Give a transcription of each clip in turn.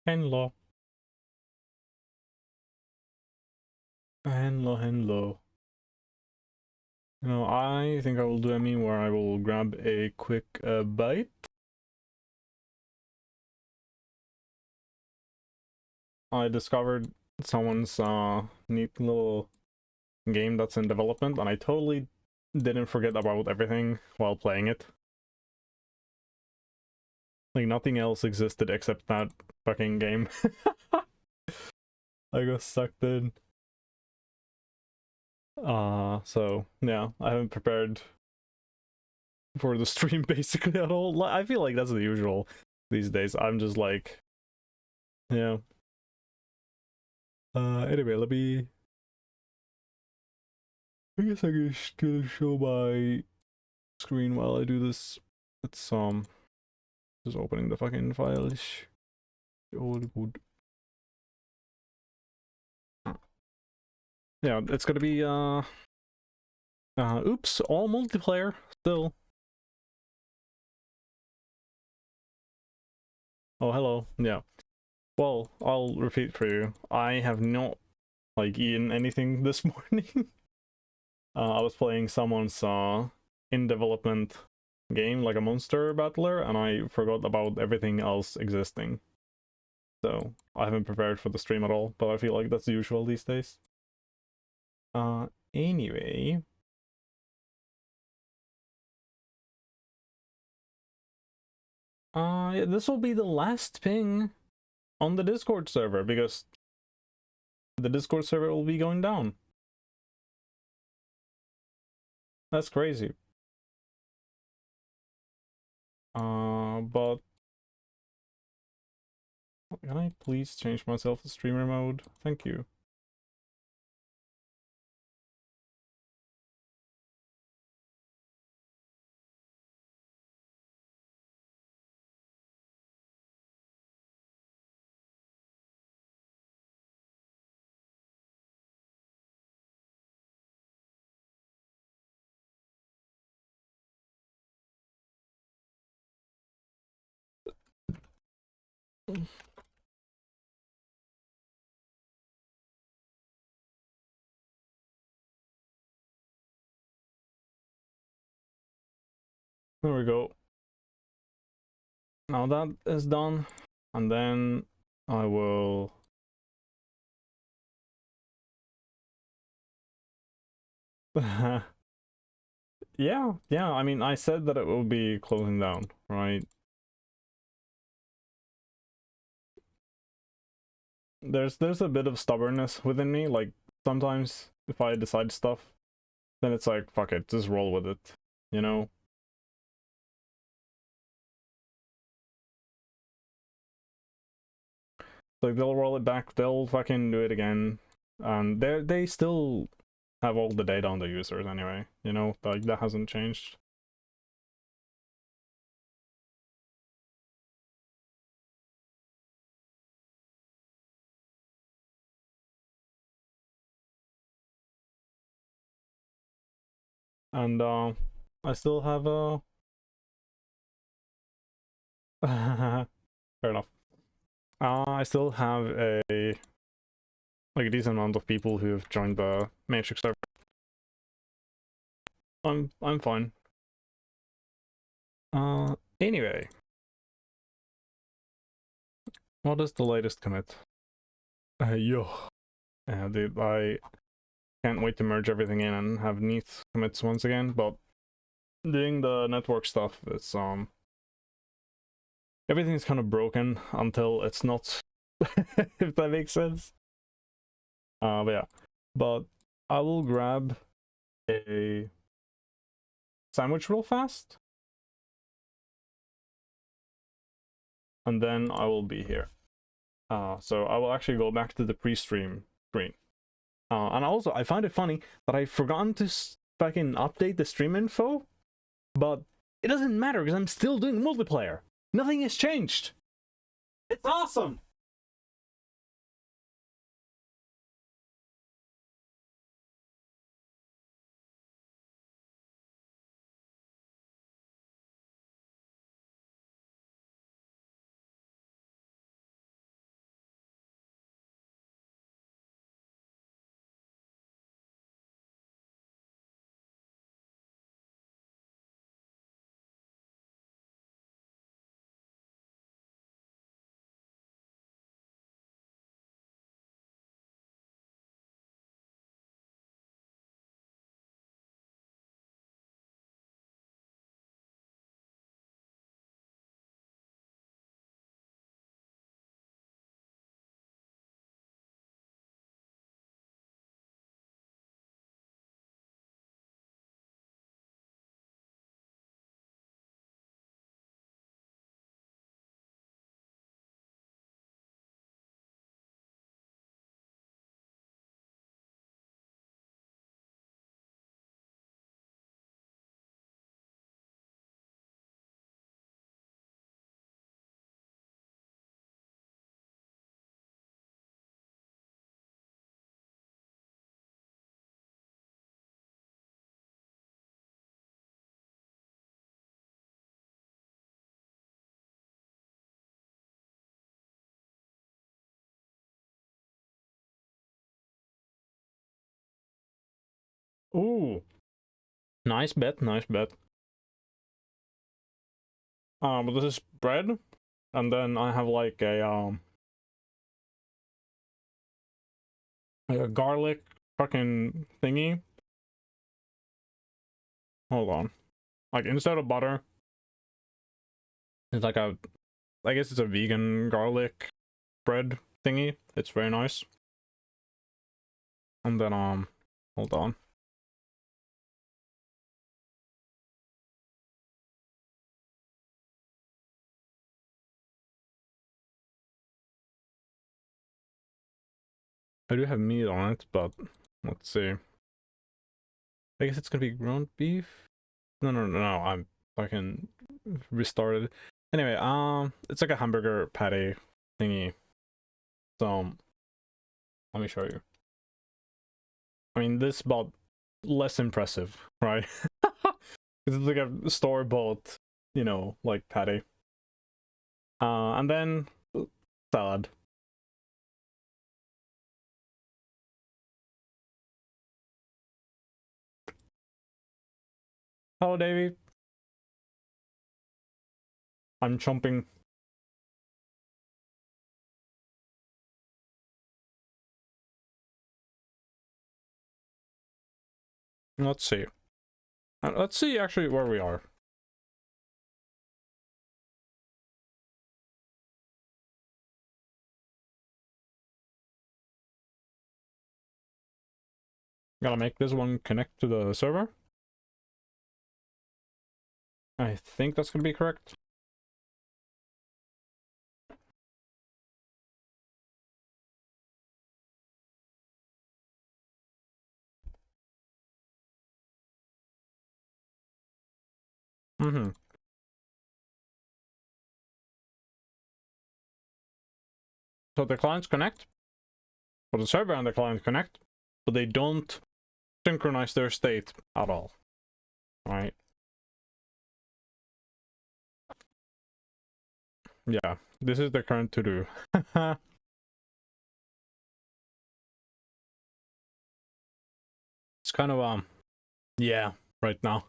Hello. Hello, hello. I think I will do a meme where I will grab a quick bite. I discovered someone's neat little game that's in development, and I totally didn't forget about everything while playing it. Like, nothing else existed except that fucking game. I got sucked in. So, yeah, I haven't prepared for the stream basically at all. I feel like that's the usual these days. I'm just like, yeah. Anyway, I guess I can still show my screen while I do this. It's just opening the fucking files. All good. Yeah, it's gonna be oops, all multiplayer still. Oh, hello. Yeah. Well, I'll repeat for you. I have not like eaten anything this morning. I was playing someone's in development game, like a monster battler, and I forgot about everything else existing. So I haven't prepared for the stream at all, but I feel like that's usual these days. Anyway. Yeah, this will be the last ping on the Discord server because the Discord server will be going down. That's crazy. But can I please change myself to streamer mode? Thank you. There we go. Now that is done, and then I will yeah, I mean, I said that it will be closing down, right? There's a bit of stubbornness within me, like sometimes if I decide stuff, then it's like, fuck it, just roll with it, you know? Like they'll roll it back, they'll fucking do it again, and they still have all the data on the users anyway, you know? Like that hasn't changed. And I still have a fair enough. I still have a like a decent amount of people who have joined the Matrix server. I'm fine. Anyway, what is the latest commit? Yo. Dude, I can't wait to merge everything in and have neat commits once again, but doing the network stuff, it's everything's kind of broken until it's not, if that makes sense. But yeah. But I will grab a sandwich real fast. And then I will be here. So I will actually go back to the pre-stream screen. And also, I find it funny that I've forgotten to fucking update the stream info, but it doesn't matter because I'm still doing multiplayer. Nothing has changed. It's awesome! Ooh, nice bet, nice bet. But this is bread, and then I have like a garlic fucking thingy. Hold on. Like instead of butter, it's like a, I guess it's a vegan garlic bread thingy. It's very nice. And then hold on. I do have meat on it, but let's see. I guess it's gonna be ground beef. No. I'm fucking restarted. Anyway, it's like a hamburger patty thingy. So let me show you. I mean, this but less impressive, right? It's like a store-bought, you know, like patty. And then salad. Hello, Davey. I'm chomping. Let's see. Let's see actually where we are. Gotta make this one connect to the server. I think that's gonna be correct. Mm-hmm. So the clients connect, or the server and the client connect, but they don't synchronize their state at all. Right? Yeah, this is the current to-do. It's kind of yeah, right now.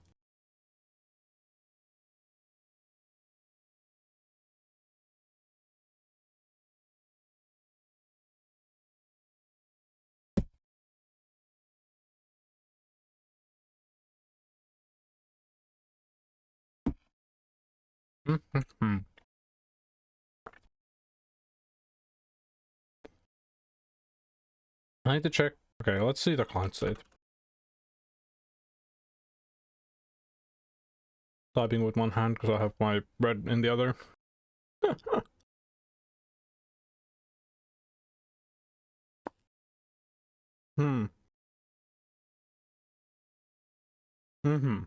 Mm-hmm. I need to check. Okay, let's see the client state. Typing with one hand because I have my bread in the other. Hmm. Mm-hmm.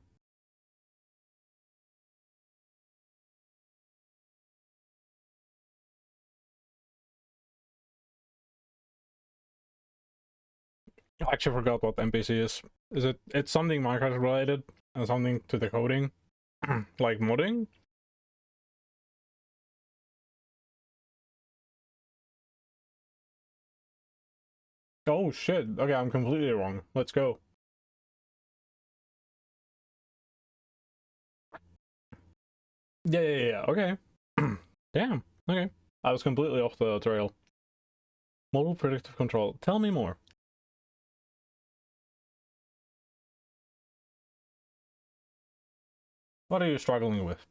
I actually forgot what NPC is. Is it? It's something Minecraft related and something to the coding, like modding. Oh shit! Okay, I'm completely wrong. Let's go. Yeah. Okay. Damn. Okay. I was completely off the trail. Model predictive control. Tell me more. What are you struggling with?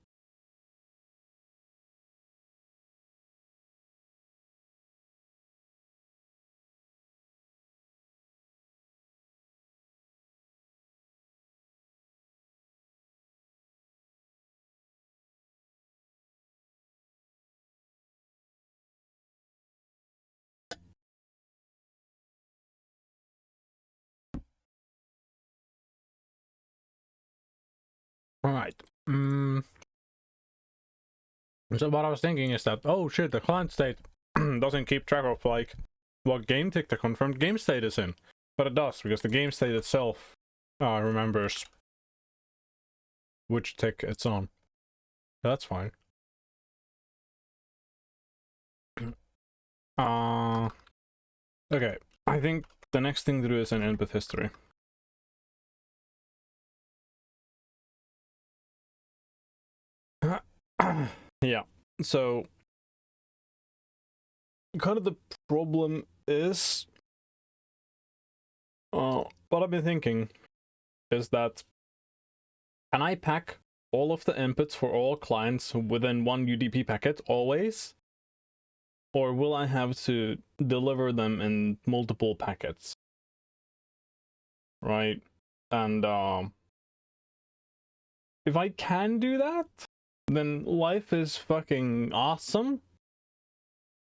All right. So what I was thinking is that, oh shit, the client state doesn't keep track of like what game tick the confirmed game state is in, but it does because the game state itself remembers which tick it's on. That's fine. Okay. I think the next thing to do is an input history. Yeah. So kind of the problem is, what I've been thinking is that, can I pack all of the inputs for all clients within one UDP packet always? Or will I have to deliver them in multiple packets? Right? And if I can do that, then life is fucking awesome.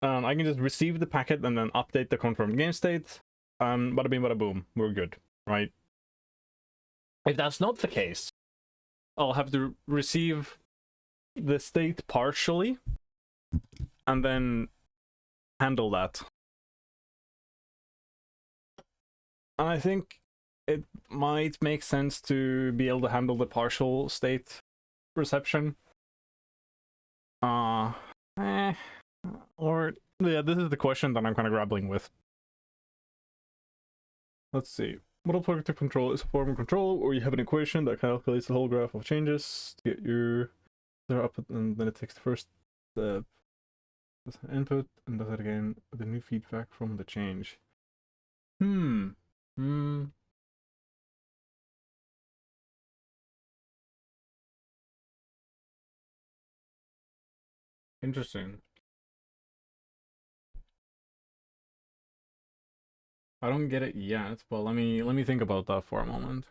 I can just receive the packet and then update the confirmed game state. Bada bing, bada boom, we're good, right? If that's not the case, I'll have to receive the state partially and then handle that. And I think it might make sense to be able to handle the partial state reception. Or yeah, this is the question that I'm kind of grappling with. Let's see. Model projective control is a form of control, or you have an equation that calculates the whole graph of changes to get your there up, and then it takes the first input and does it again with the new feedback from the change. Interesting. I don't get it yet, but let me think about that for a moment.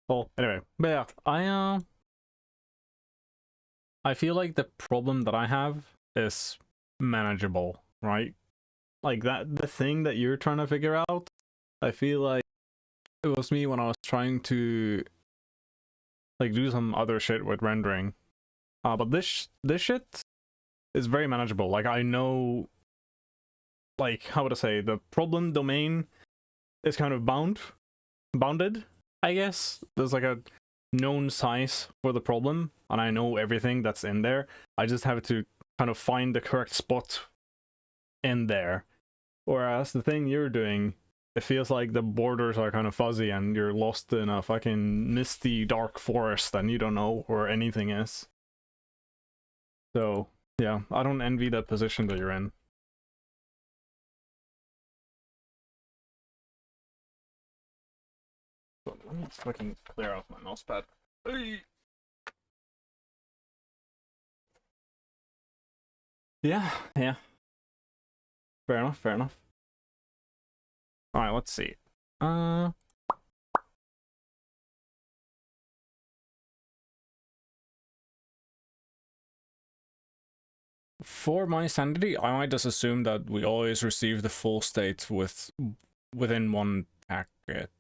Well, anyway, but yeah, I feel like the problem that I have is manageable, right? Like the thing that you're trying to figure out, I feel like it was me when I was trying to like do some other shit with rendering. But this shit is very manageable. Like I know, like how would I say, the problem domain is kind of bounded, I guess. There's like a known size for the problem, and I know everything that's in there. I just have to kind of find the correct spot in there. Whereas the thing you're doing, it feels like the borders are kind of fuzzy and you're lost in a fucking misty dark forest and you don't know where anything is. So yeah, I don't envy that position that you're in. So let me fucking clear off my mousepad. Yeah, yeah. Fair enough, fair enough. Alright, let's see. For my sanity, I might just assume that we always receive the full state within one packet.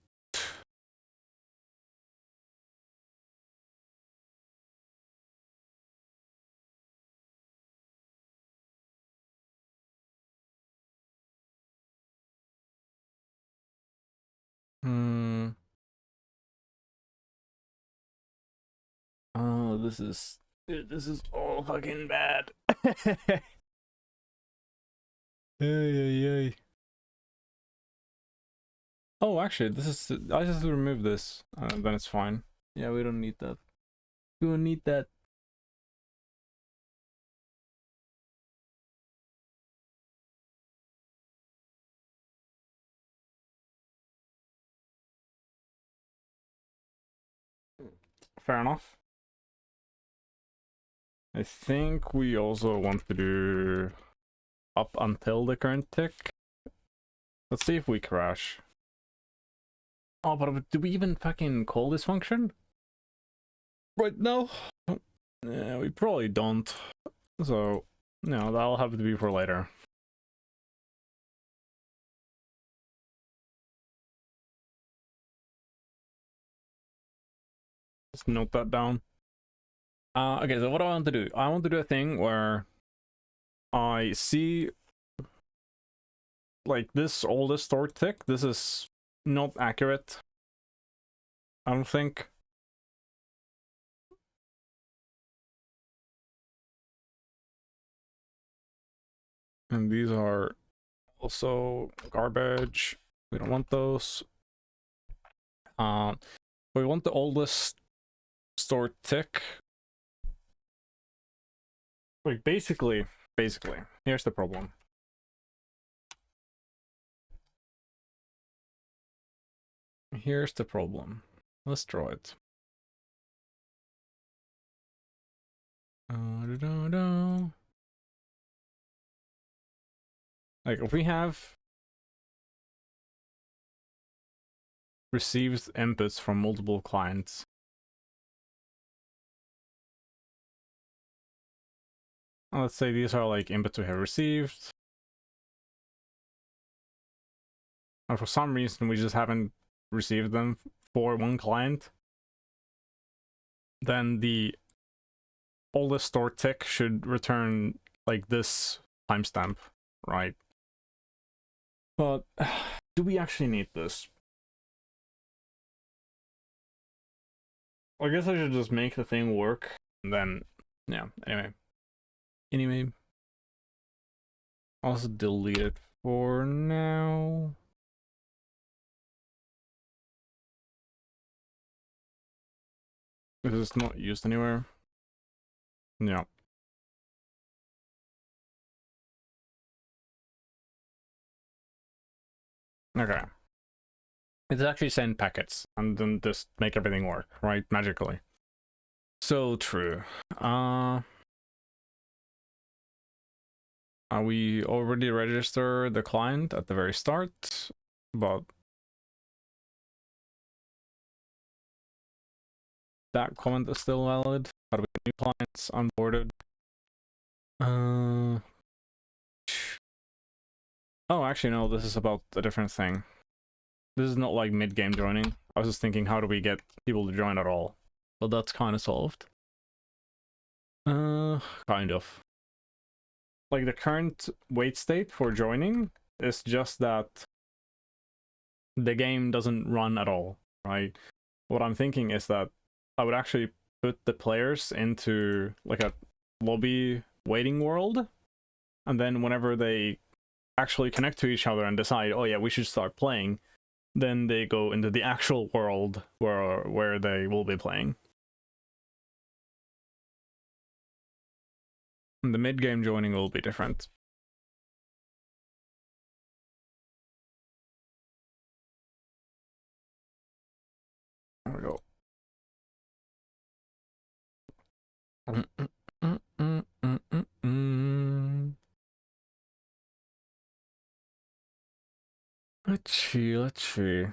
Oh, this is all fucking bad. Ay. Oh, actually, this is. I just remove this, then it's fine. Yeah, we don't need that. We don't need that. Fair enough. I think we also want to do up until the current tick. Let's see if we crash. Oh, but do we even fucking call this function? Right now? Yeah, we probably don't. So, no, that'll have to be for later. Just note that down. Okay, so what do I want to do? I want to do a thing where I see like this oldest stored tick. This is not accurate, I don't think. And these are also garbage. We don't want those. We want the oldest stored tick. Like basically, here's the problem. Here's the problem. Let's draw it. Like if we have received inputs from multiple clients, let's say these are like inputs we have received, and for some reason we just haven't received them for one client, then the oldest stored tick should return like this timestamp, right? But do we actually need this? I guess I should just make the thing work, and then, yeah, anyway. I'll also delete it for now. Because it's not used anywhere. Yeah. Okay. It's actually send packets and then just make everything work, right? Magically. So true. We already registered the client at the very start, but that comment is still valid. How do we get new clients onboarded? Oh, actually, no, this is about a different thing. This is not like mid-game joining. I was just thinking, how do we get people to join at all? But that's kind of solved. Kind of. Like the current wait state for joining is just that the game doesn't run at all, right? What I'm thinking is that I would actually put the players into like a lobby waiting world, and then whenever they actually connect to each other and decide, oh yeah, we should start playing, then they go into the actual world where they will be playing. And the mid-game joining will be different. There we go. Let's see.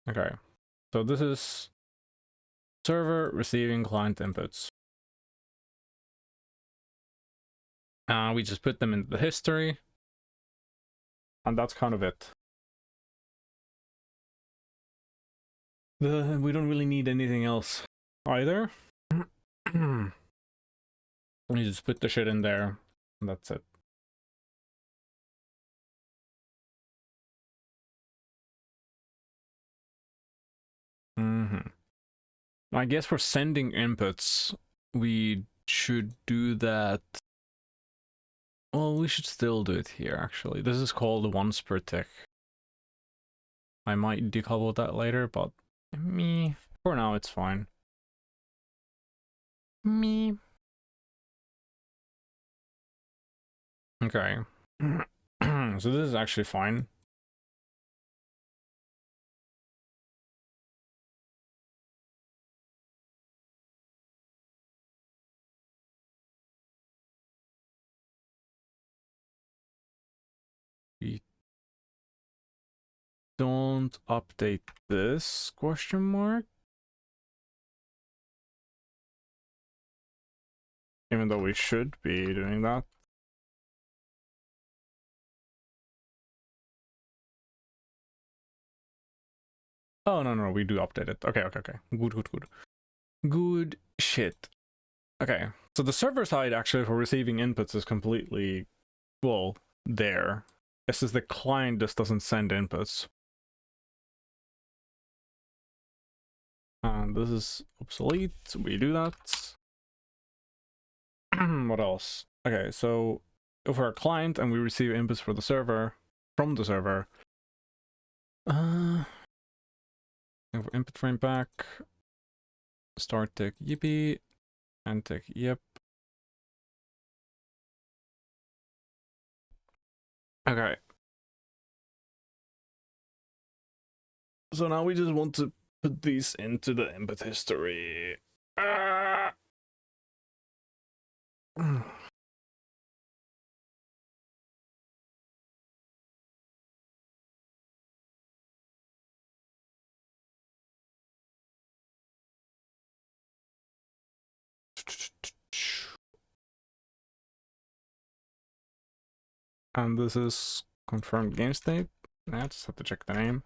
Okay, so this is server receiving client inputs. We just put them into the history, and that's kind of it. We don't really need anything else either. You just put the shit in there, and that's it. I guess for sending inputs, we should do that. Well, we should still do it here, actually. This is called once per tick. I might decouple that later, but for now, it's fine. Okay. So this is actually fine. We don't update this question mark. Even though we should be doing that. Oh, no, we do update it. Okay. Good shit. Okay, so the server side actually for receiving inputs is completely, well, there. It's just the client just doesn't send inputs. this is obsolete. We do that. What else? Okay, so if we're a client and we receive inputs for the server from the server, input frame back, start tick yippee, end tick yep. Okay. So now we just want to put these into the input history. And this is confirmed game state. I just have to check the name.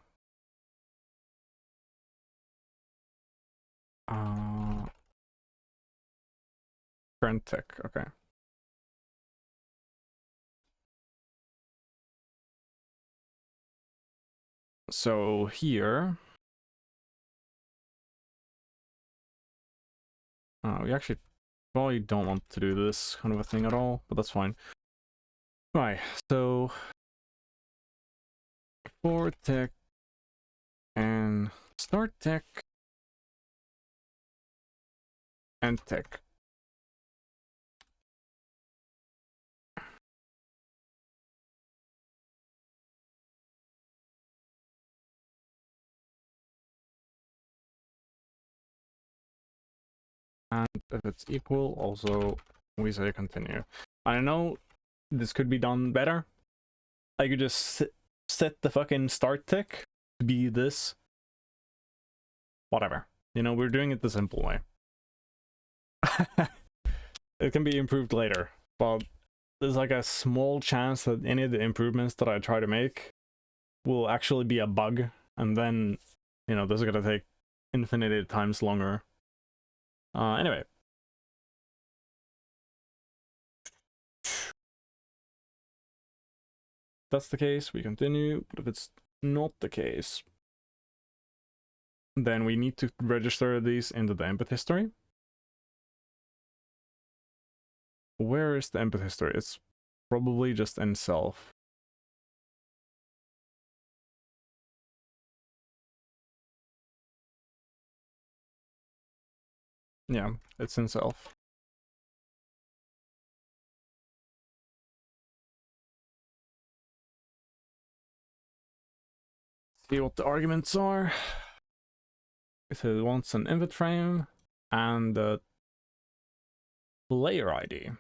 Current tick, okay. So here, we actually probably don't want to do this kind of a thing at all, but that's fine. Right, so for tick and start tick and tick. And if it's equal, also we say continue. I know this could be done better. I could just set the fucking start tick to be this. Whatever. You know, we're doing it the simple way. It can be improved later, but there's like a small chance that any of the improvements that I try to make will actually be a bug, and then, you know, this is gonna take infinity times longer. Anyway. If that's the case, we continue, but if it's not the case, then we need to register these into the input history. Where is the input history? It's probably just in self. Yeah, it's in self. See what the arguments are. It wants an input frame and the player ID.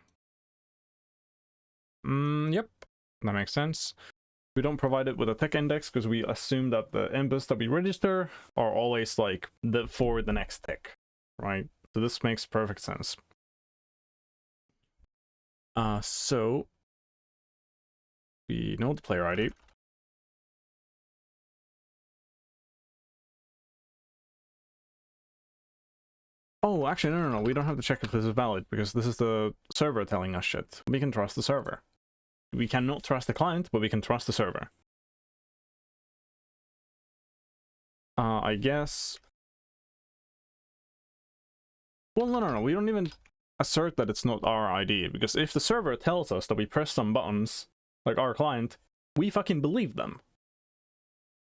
Yep, that makes sense. We don't provide it with a tick index because we assume that the inputs that we register are always like for the next tick, right? So this makes perfect sense. So we know the player ID. Oh, actually, no, we don't have to check if this is valid because this is the server telling us shit. We can trust the server. We cannot trust the client, but we can trust the server. I guess. Well, no. We don't even assert that it's not our ID, because if the server tells us that we press some buttons, like our client, we fucking believe them.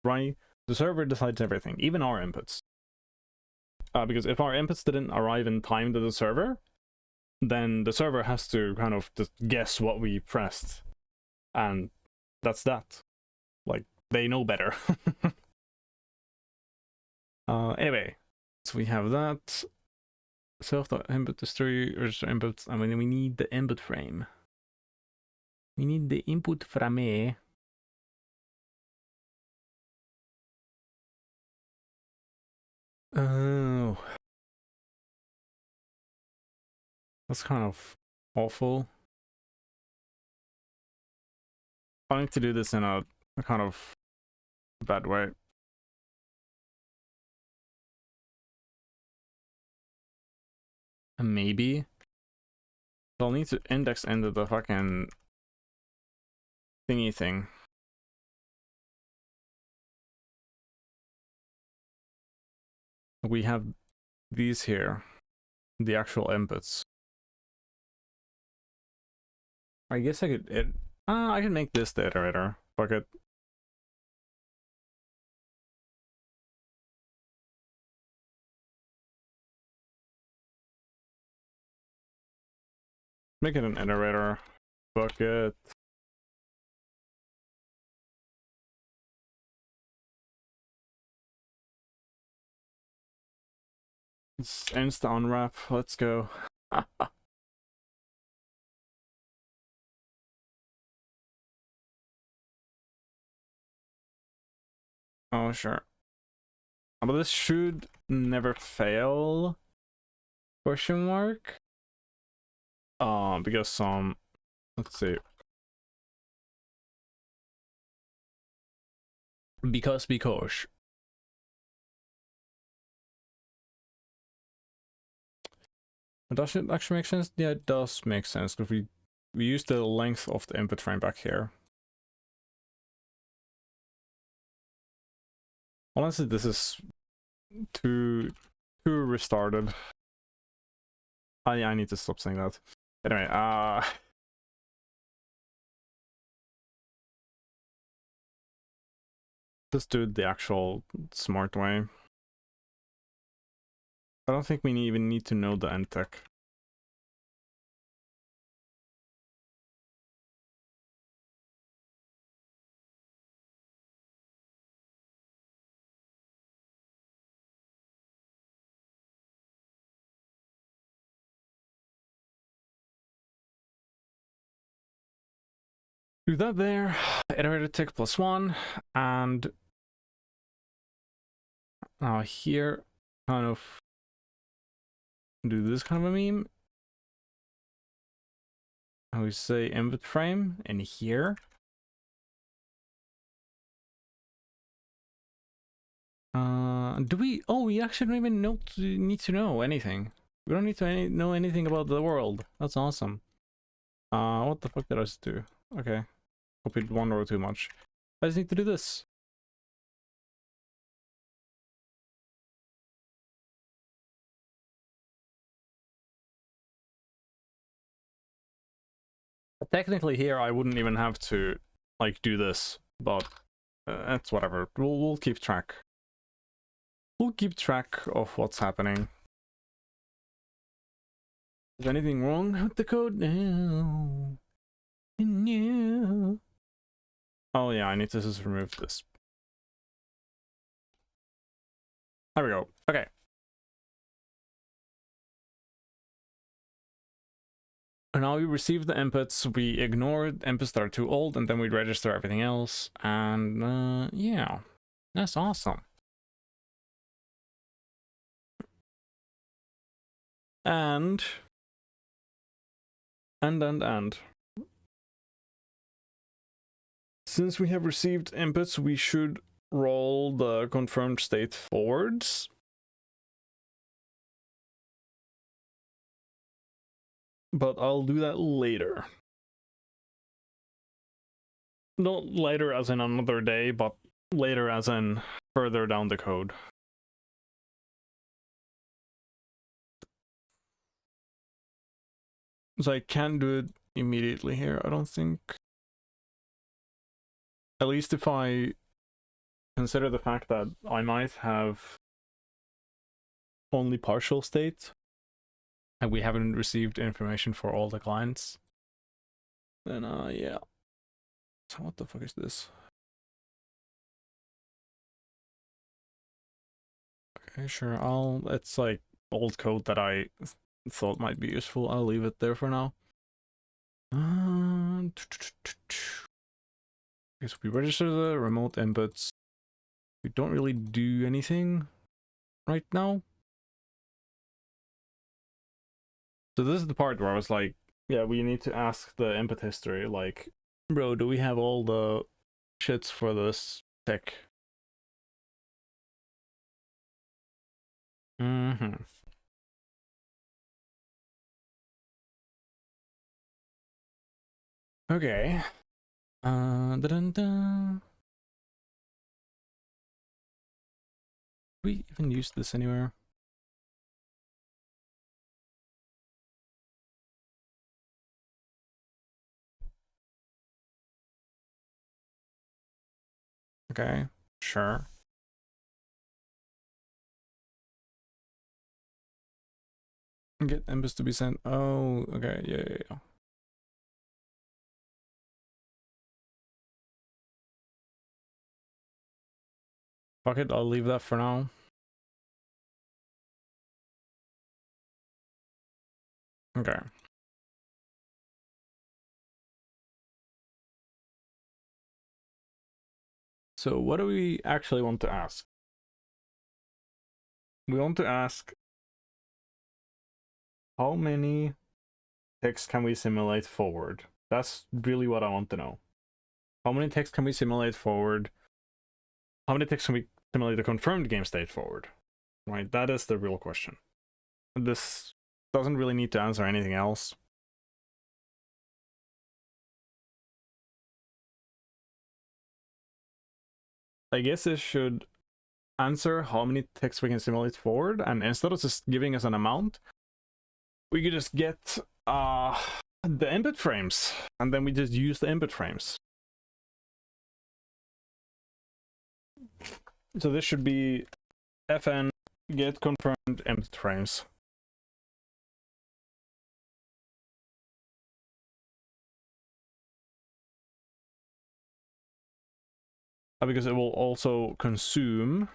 Right? The server decides everything, even our inputs. Because if our inputs didn't arrive in time to the server, then the server has to kind of just guess what we pressed. And that's that. Like, they know better. Anyway, so we have that. Self.input history, register inputs. I mean, we need the input frame. We need the input frame. Oh. That's kind of awful. I need to do this in a kind of bad way. Maybe. I'll need to index into the fucking thingy thing. We have these here, the actual inputs. I guess I could I can make this the iterator. Fuck it. Make it an iterator. Fuck it. It's insta unwrap. Let's go. Oh, sure. But this should never fail. Question mark? Because let's see. Because. Does it actually make sense? Yeah, it does make sense, because we use the length of the input frame back here. Honestly, this is too restarted. I need to stop saying that. Anyway, just do it the actual smart way. I don't think we even need to know the end tech. Do that there, iterated tick +1, and here, kind of do this kind of a meme. I would say input frame, and here. Do we? Oh, we actually don't even need to know anything. We don't need to know anything about the world. That's awesome. What the fuck did I just do? Okay, copied one row too much. I just need to do this. Technically here I wouldn't even have to like do this, but that's whatever. We'll keep track. We'll keep track of what's happening. Is anything wrong with the code? No. No. Oh yeah, I need to just remove this. There we go. Okay. And now we receive the inputs, we ignore inputs that are too old, and then we register everything else. And yeah, that's awesome. And since we have received inputs, we should roll the confirmed state forwards. But I'll do that later. Not later as in another day, but later as in further down the code. So I can't do it immediately here, I don't think. At least if I consider the fact that I might have only partial state, and we haven't received information for all the clients, then yeah. So what the fuck is this? Okay, sure, it's like old code that I thought might be useful. I'll leave it there for now. Okay, so we register the remote inputs. We don't really do anything right now. So this is the part where I was like, yeah, we need to ask the input history, like, bro, do we have all the shits for this tech? Okay. We even use this anywhere? Okay, sure. Get embeds to be sent. Oh, okay, yeah. Fuck it, I'll leave that for now. Okay. So what do we actually want to ask? We want to ask how many ticks can we simulate forward? That's really what I want to know. How many ticks can we simulate forward? How many ticks can we simulate the confirmed game state forward? Right, that is the real question. This doesn't really need to answer anything else. I guess it should answer how many ticks we can simulate forward, and instead of just giving us an amount, we could just get the input frames, and then we just use the input frames. So this should be fn get confirmed input frames. Because it will also consume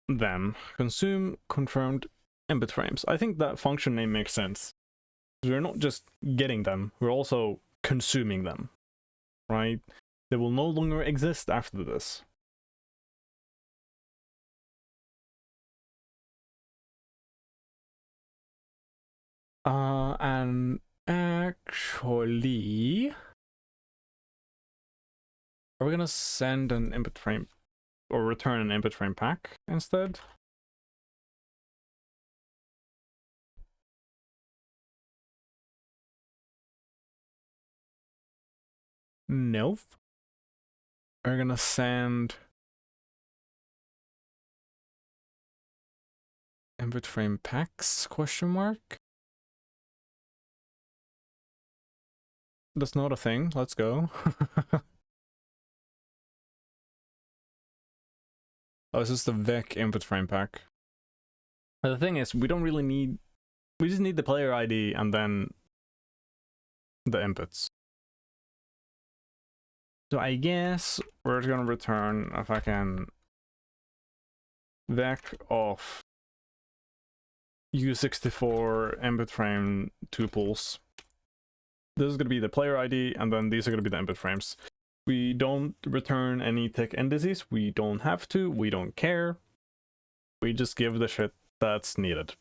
them. Consume confirmed input frames. I think that function name makes sense. We're not just getting them, we're also consuming them, right? They will no longer exist after this. And actually, are we gonna send an input frame or return an input frame pack instead? Nope. We're gonna send input frame packs question mark. That's not a thing. Let's go. Oh, this is the Vec input frame pack. But the thing is, we don't really need. We just need the player ID and then the inputs. So I guess we're gonna return if I can Vec of U64 input frame tuples. This is gonna be the player ID, and then these are gonna be the input frames. We don't return any tick indices. We don't have to. We don't care. We just give the shit that's needed.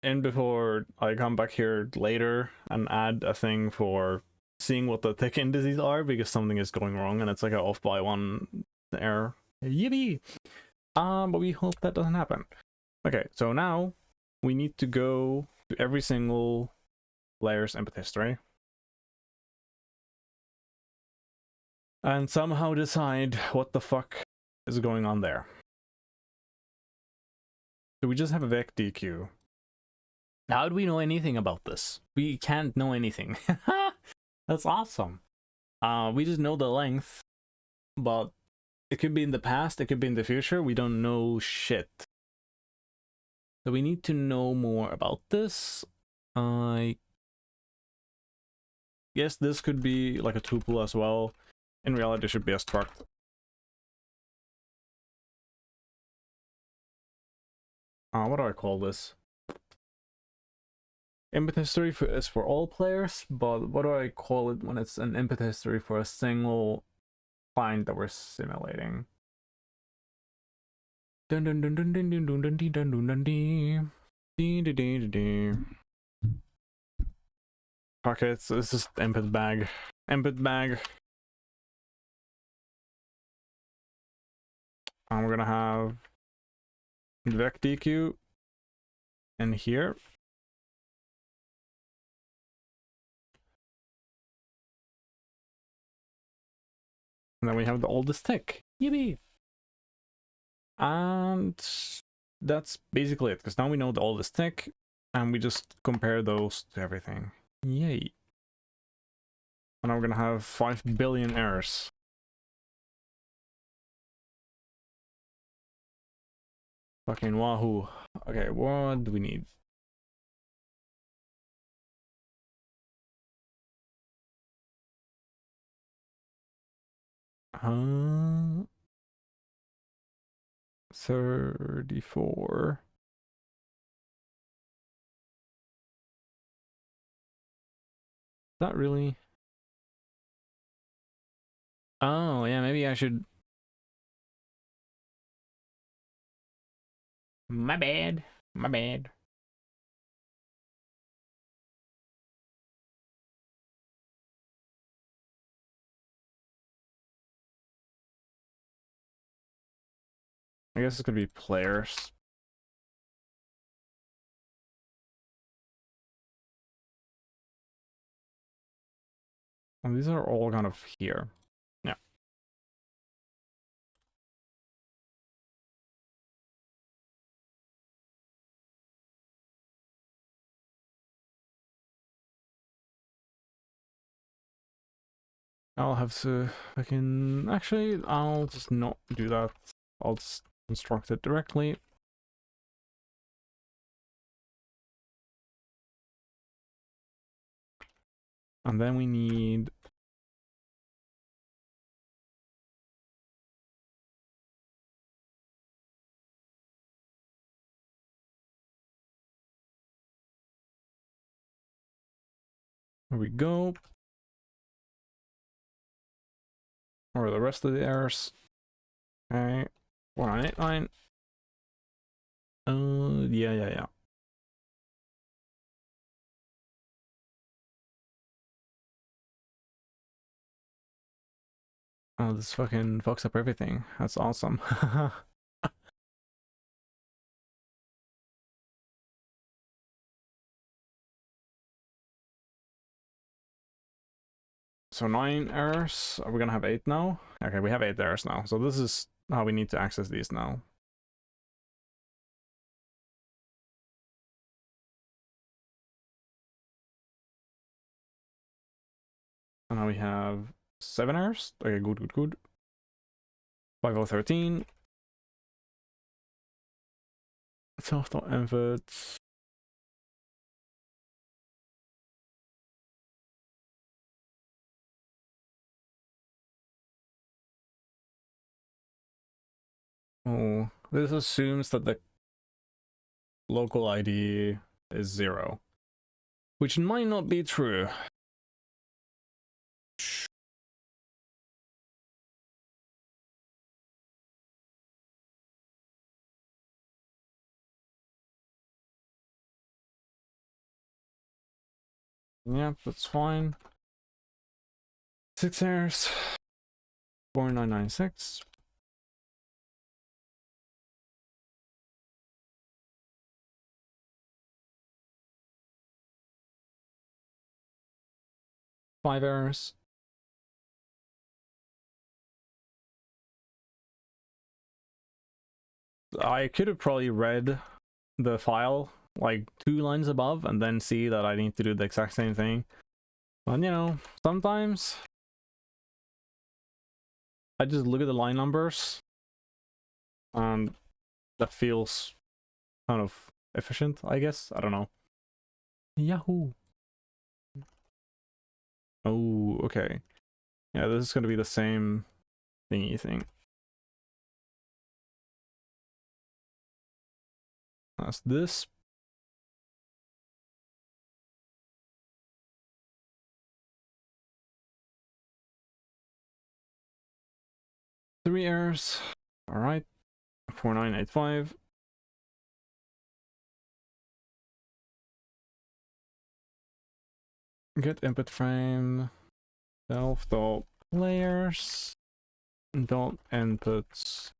And before I come back here later and add a thing for seeing what the tick indices are because something is going wrong and it's like an off by one error. Yippee! But we hope that doesn't happen. Okay, so now we need to go to every single layer's input history and somehow decide what the fuck is going on there. So we just have a vec DQ. How do we know anything about this? We can't know anything. That's awesome. We just know the length, but it could be in the past, it could be in the future. We don't know shit. So we need to know more about this. I guess this could be like a tuple as well. In reality, it should be a struct. What do I call this? Input history is for all players, but what do I call it when it's an input history for a single client that we're simulating? Dun dun dun dun dun dun dun dun dun dun dun dun. Fuck it, it's just input bag. Input bag. And we're gonna have vec DQ in here. And then we have the oldest tick. Yippee! And that's basically it, because now we know the oldest tick, and we just compare those to everything. Yay. And now we're gonna have 5 billion errors. Fucking wahoo. Okay, what do we need? Uh, 34. Not really. Oh, yeah, maybe I should. My bad. My bad. I guess it could be players. And these are all kind of here. Yeah. I'll have to fucking... Actually, I'll just not do that. I'll just construct it directly. And then we need... There we go. Or the rest of the errors. Okay. 1989. Yeah. Oh, this fucking fucks up everything. That's awesome. So 9 errors. Are we gonna have 8 now? Okay, we have 8 errors now. So this is how we need to access these now. And now we have 7 errors. Okay, good. 5013. Self.inputs. Oh, this assumes that the local ID is 0, which might not be true. Yep, that's fine. 6 errors. 4996. Five errors. I could have probably read the file like 2 lines above and then see that I need to do the exact same thing. But you know, sometimes I just look at the line numbers and that feels kind of efficient, I guess. I don't know. Yahoo! Oh, okay. Yeah, this is gonna be the same thingy thing. That's this. Three errors. Alright. 4985. Get input frame. Self dot players. Dot inputs.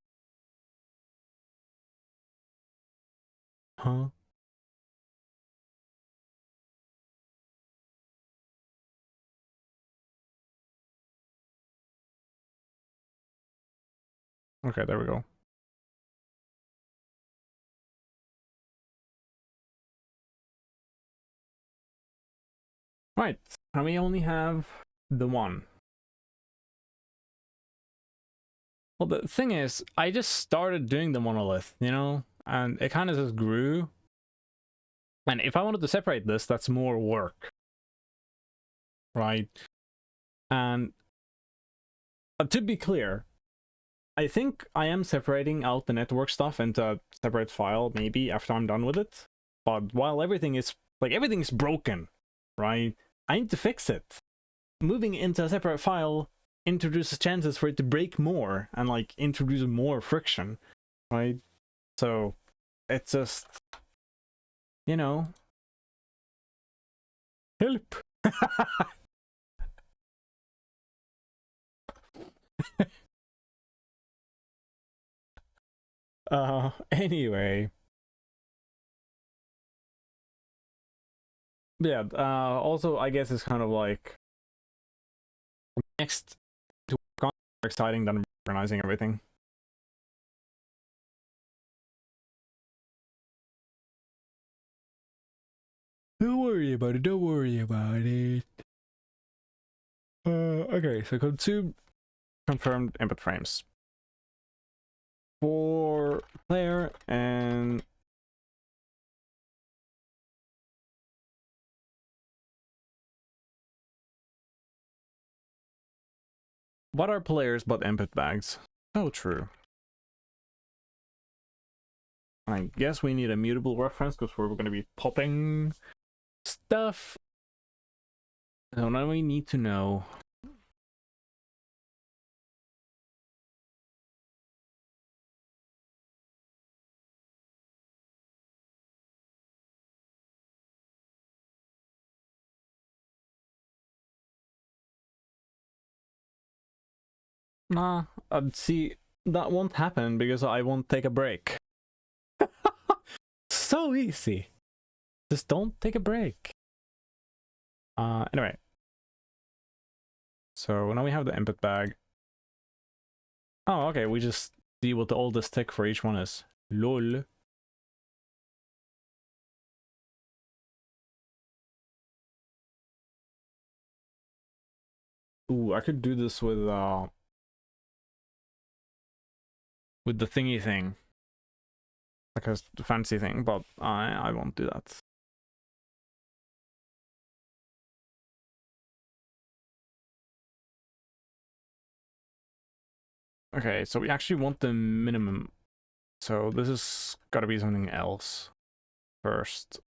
Huh? Okay, there we go. Right, and we only have the one. Well, the thing is, I just started doing the monolith, you know, and it kind of just grew. And if I wanted to separate this, that's more work, right? And to be clear, I think I am separating out the network stuff into a separate file, maybe after I'm done with it. But while everything is broken, right? I need to fix it. Moving into a separate file introduces chances for it to break more and like introduce more friction, right? So it's just, you know, help. Anyway, yeah. Also, I guess it's kind of like next to work on more exciting than organizing everything. Don't worry about it. Don't worry about it. Okay, so code 2 confirmed input frames for player and what are players but input bags? So true. I guess we need a mutable reference because we're going to be popping stuff. So now we need to know. Nah, see, that won't happen because I won't take a break. So easy. Just don't take a break. Anyway. So now we have the input bag. Oh, okay, we just see what the oldest tick for each one is. LOL. Ooh, I could do this with the thingy thing. Like a fancy thing, but I won't do that. Okay, so we actually want the minimum. So this has got to be something else first.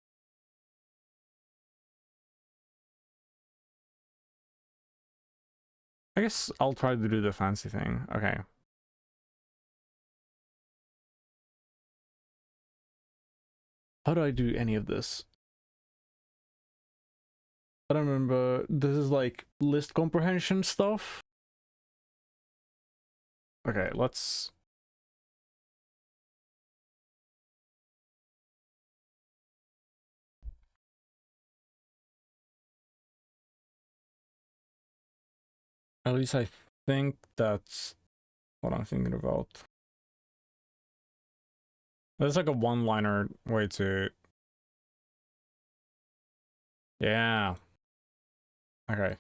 I guess I'll try to do the fancy thing. Okay. How do I do any of this? I don't remember. This is like list comprehension stuff. Okay, let's... At least I think that's what I'm thinking about. There's like a one-liner way to... Yeah. Okay.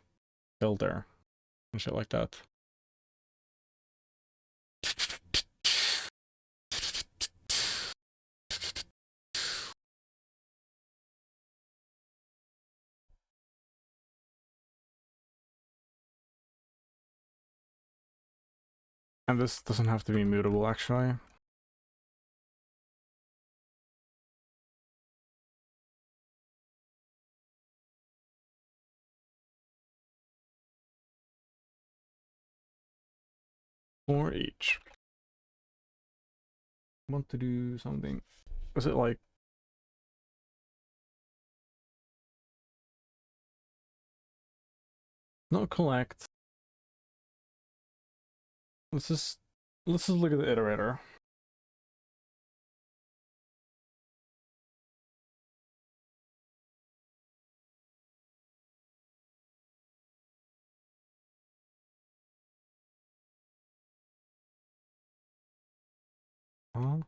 Filter. And shit like that. And this doesn't have to be mutable, actually. For each. I want to do something. Was it like... Not collect. Let's just look at the iterator. Huh?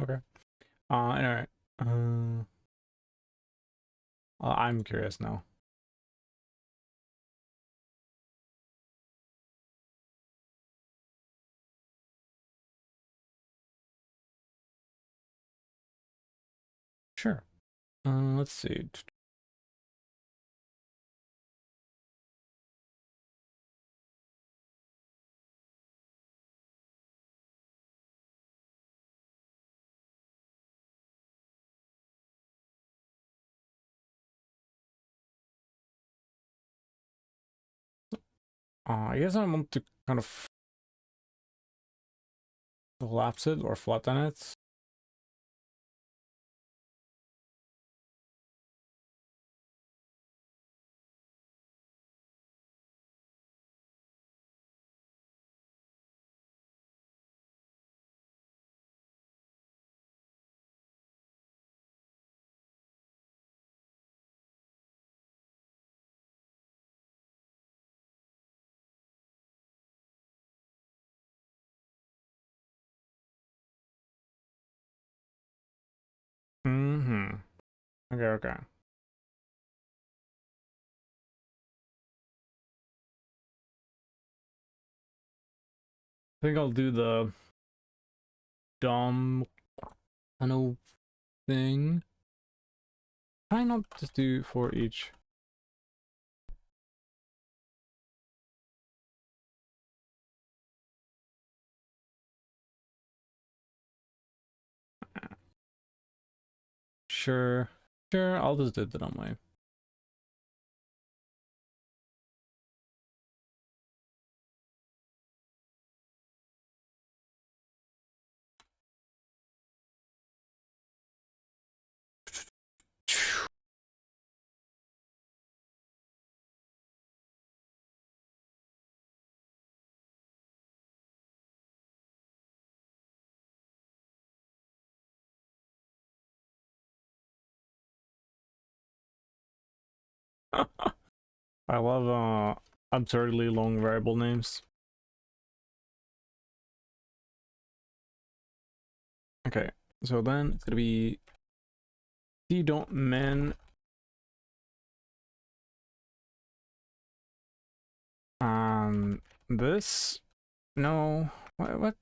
Okay. Anyway, I'm curious now. Sure. Let's see. I guess I want to kind of collapse it or flatten it. Mm-hmm. Okay, okay. I think I'll do the dumb tunnel thing. Try not to do for each. Sure. Sure, I'll just do it the dumb way. I love absurdly long variable names. Okay, so then it's gonna be D don't min this. No, what?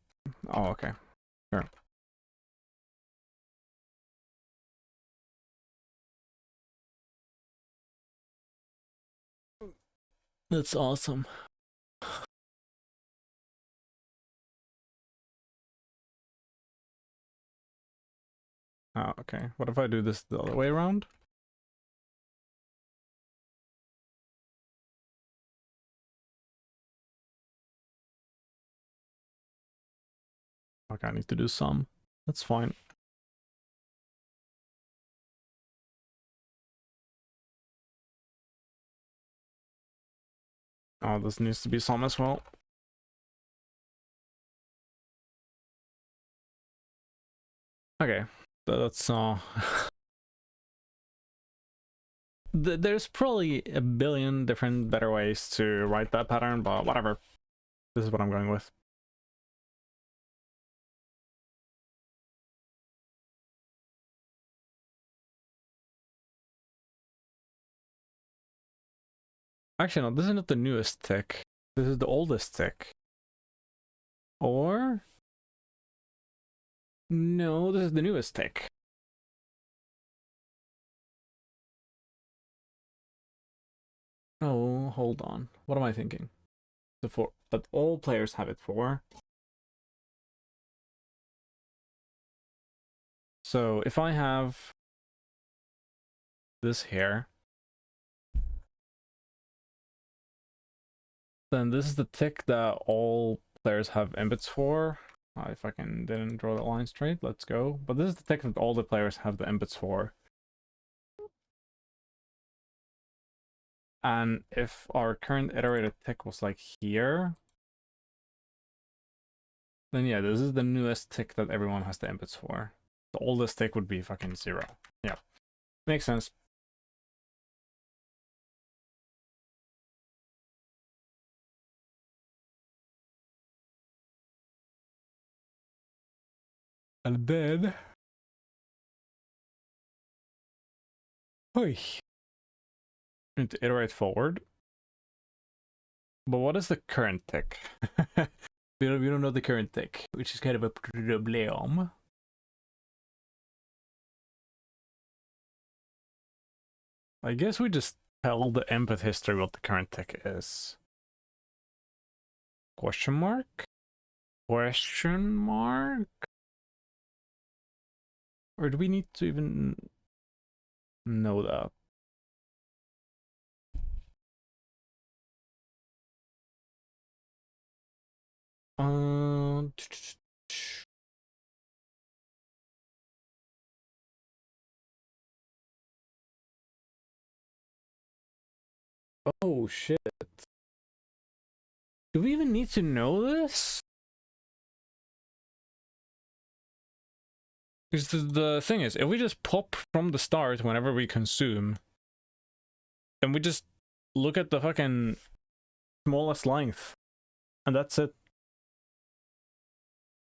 Oh, okay, sure. That's awesome. Oh, okay. What if I do this the other way around? Okay, I need to do some. That's fine. Oh, this needs to be some as well. Okay, that's there's probably a billion different better ways to write that pattern, but whatever. This is what I'm going with. Actually, no, this is not the newest tick. This is the oldest tick. Or no, this is the newest tick. Oh, hold on. What am I thinking? The for that all players have it for. So if I have this here, then this is the tick that all players have inputs for. If I didn't draw that line straight, let's go. But this is the tick that all the players have the inputs for. And if our current iterated tick was like here, then yeah, this is the newest tick that everyone has the inputs for. The oldest tick would be fucking 0. Yeah, makes sense. And then Oy. And to iterate forward. But what is the current tick? we don't know the current tick, which is kind of a problem. I guess we just tell the input history what the current tick is. Question mark? Question mark? Or do we need to even know that? Oh shit. Do we even need to know this? Because the thing is, if we just pop from the start whenever we consume, and we just look at the fucking smallest length, and that's it.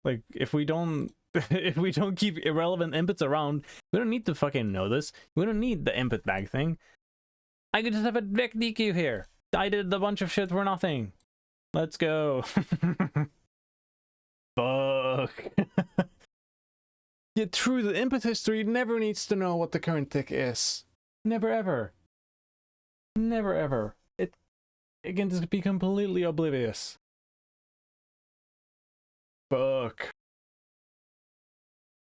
Like, if we don't if we don't keep irrelevant inputs around, we don't need to fucking know this. We don't need the input bag thing. I could just have a black DQ here. I did a bunch of shit for nothing. Let's go. Fuck. Yeah, true, the input history never needs to know what the current tick is. Never ever. Never ever. It can just be completely oblivious. Fuck.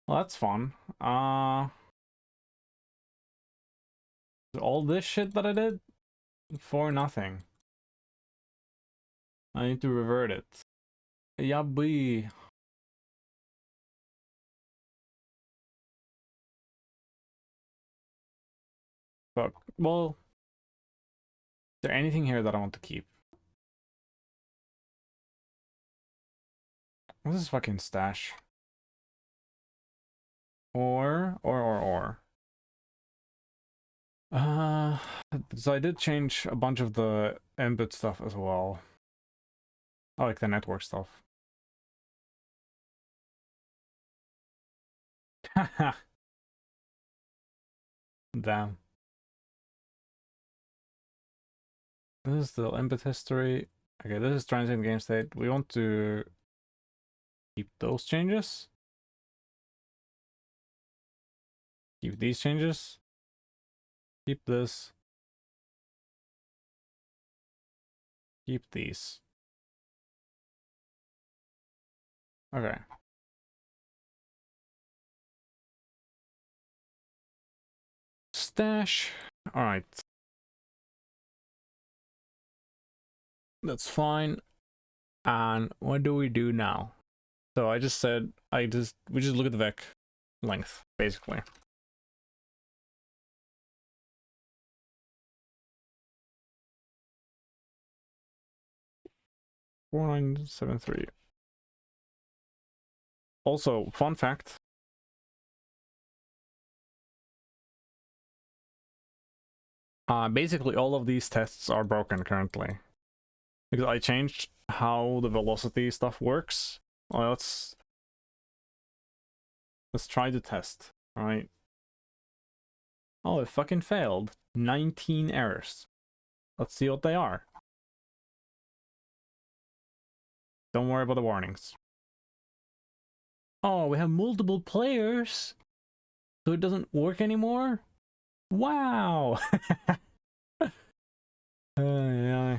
Well, that's fun. All this shit that I did for nothing. I need to revert it. Yabby. Fuck. Well, is there anything here that I want to keep? This is fucking stash. Or. So I did change a bunch of the input stuff as well. I like the network stuff. Haha. Damn. This is the input history. Okay, this is transient game state. We want to keep those changes. Keep these changes. Keep this. Keep these. Okay. Stash. All right. That's fine. And what do we do now? So I just said we just look at the vec length basically. 4973. Also, fun fact. Basically all of these tests are broken currently. Because I changed how the velocity stuff works. Well, let's try the test. Alright. Oh, it fucking failed. 19 errors. Let's see what they are. Don't worry about the warnings. Oh, we have multiple players. So it doesn't work anymore? Wow! Yeah.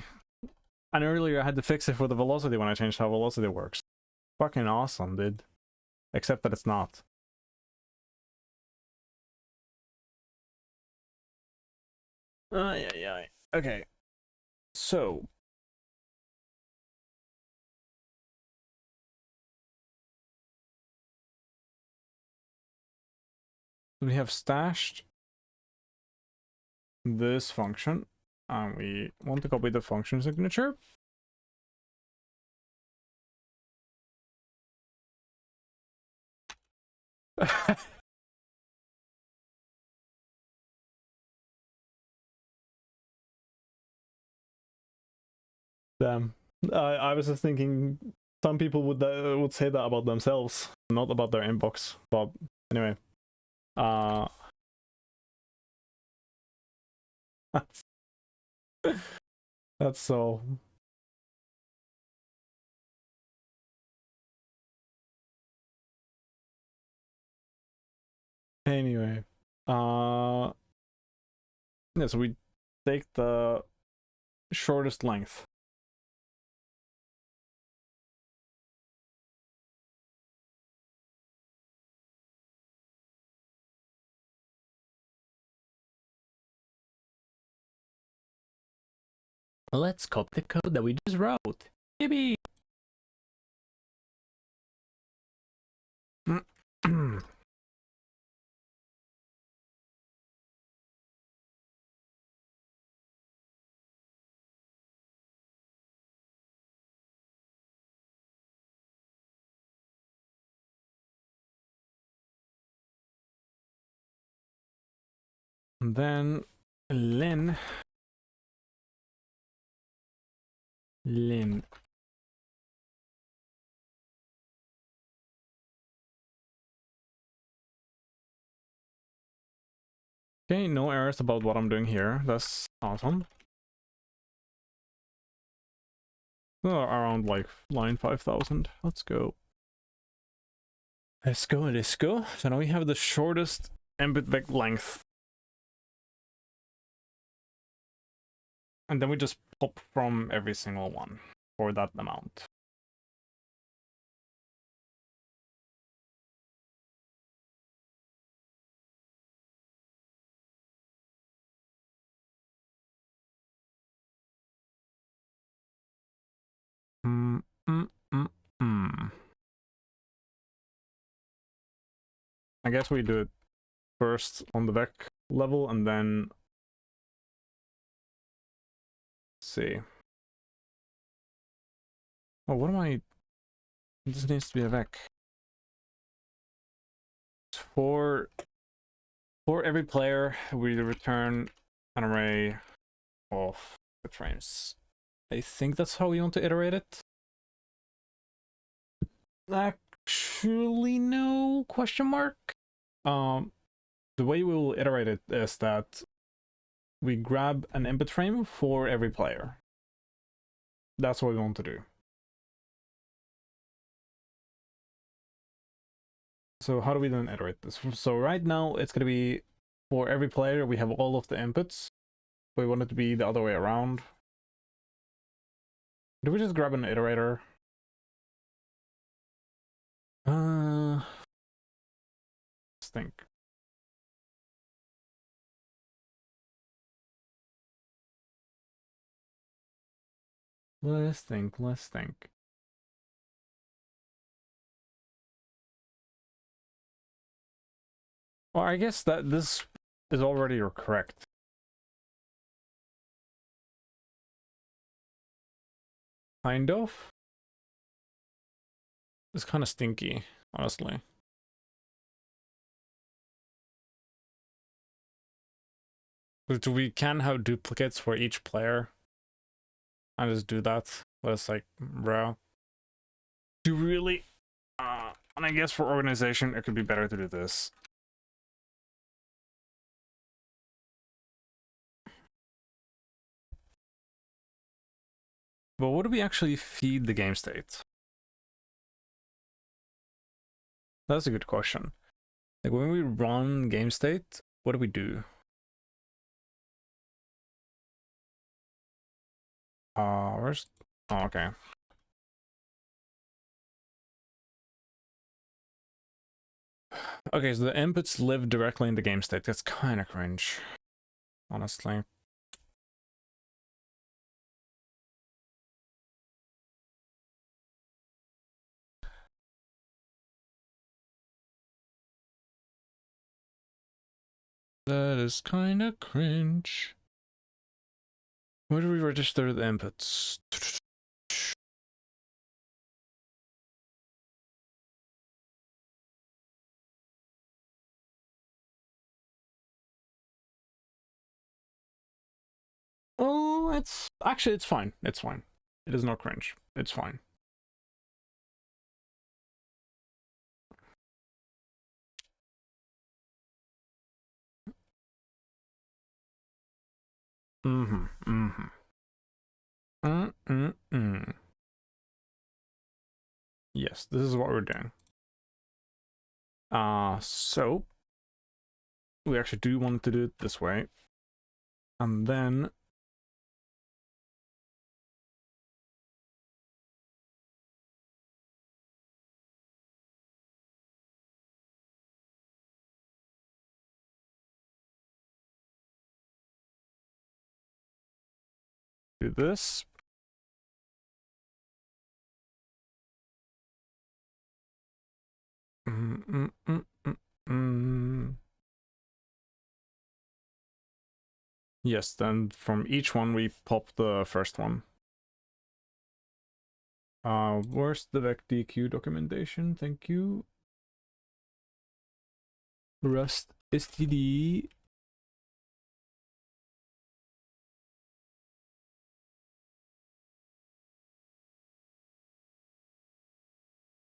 And earlier I had to fix it for the velocity when I changed how velocity works. Fucking awesome, dude. Except that it's not. Yeah. Okay. So. We have stashed this function. And we want to copy the function signature. Damn. I was just thinking some people would say that about themselves, not about their inbox. But anyway. That's so. Anyway, yeah. So we take the shortest length. Let's copy the code that we just wrote. Yippee! And then Lin. Okay, no errors about what I'm doing here. That's awesome. Around like line 5000. Let's go. Let's go, let's go. So now we have the shortest embed length. And then we just pop from every single one for that amount. I guess we do it first on the Vec level and then see. Oh, what am I? This needs to be a Vec. For every player, we return an array of the frames. I think that's how we want to iterate it. Actually, no question mark. The way we'll iterate it is that we grab an input frame for every player. That's what we want to do. So how do we then iterate this? So right now it's going to be for every player we have all of the inputs. We want it to be the other way around. Do we just grab an iterator? Let's think. Let's think. Well, I guess that this is already correct. Kind of. It's kind of stinky, honestly. But we can have duplicates for each player. I just do that. But it's like, bro. Do really? And I guess for organization, it could be better to do this. But what do we actually feed the game state? That's a good question. Like when we run game state, what do we do? Where's... Oh, okay. Okay, so the inputs live directly in the game state. That's kind of cringe, honestly. That is kind of cringe. Where do we register the inputs? Oh, it's actually it's fine. It's fine. It is not cringe. It's fine. Mm-hmm. Mm-hmm. Mm-mm-mm. Yes, this is what we're doing. So we actually do want to do it this way. And then do this. Mm-mm-mm-mm-mm. Yes, then from each one we pop the first one. Where's the VecDQ documentation? Thank you. Rust std.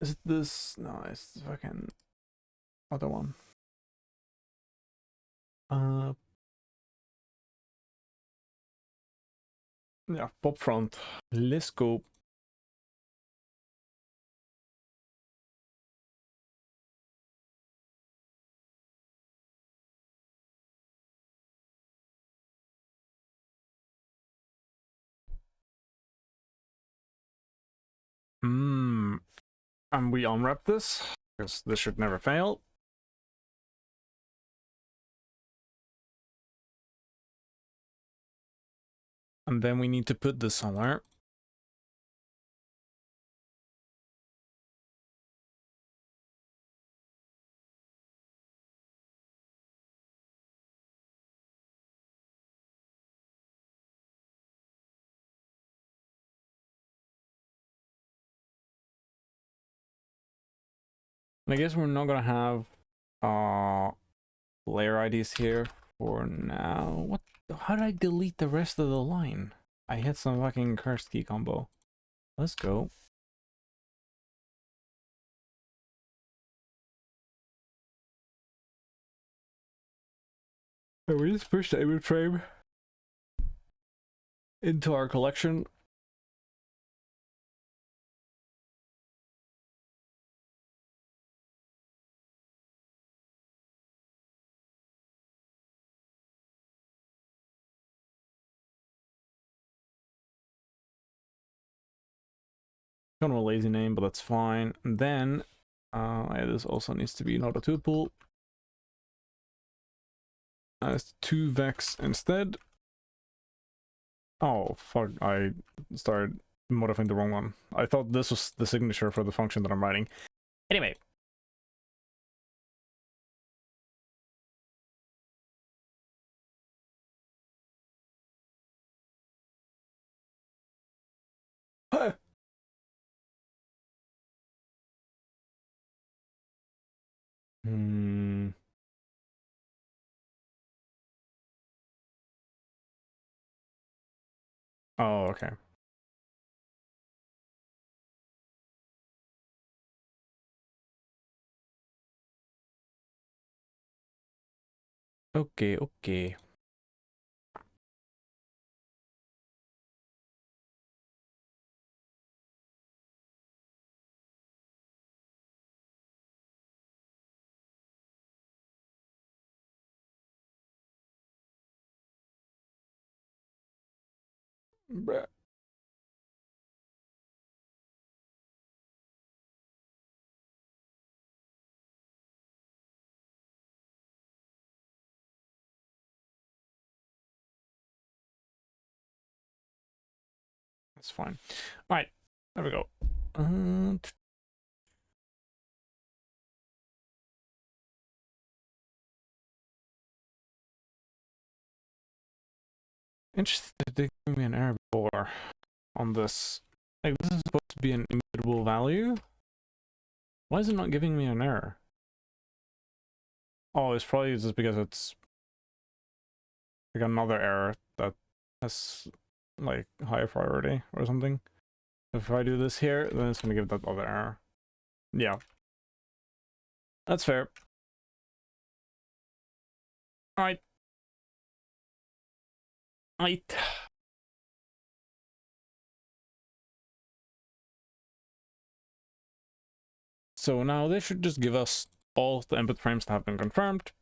Is it this? No, it's the fucking other one. Yeah, pop front. Let's go. And we unwrap this, because this should never fail. And then we need to put this somewhere. And I guess we're not gonna have layer IDs here for now. What? How did I delete the rest of the line? I hit some fucking cursed key combo. Let's go. And we just push the image frame into our collection. Kind of a lazy name, but that's fine. And then, yeah, this also needs to be not a tuple. It's 2vex instead. Oh, fuck, I started modifying the wrong one. I thought this was the signature for the function that I'm writing. Anyway. Hmm. Oh, okay. Okay. Bruh. That's fine. All right, there we go. Interesting that they gave me an error before on this. Like, this is supposed to be an immutable value. Why is it not giving me an error? Oh, it's probably just because it's like another error that has like high priority or something. If I do this here, then it's gonna give that other error. Yeah, that's fair. All right. Right. So now they should just give us all the input frames that have been confirmed.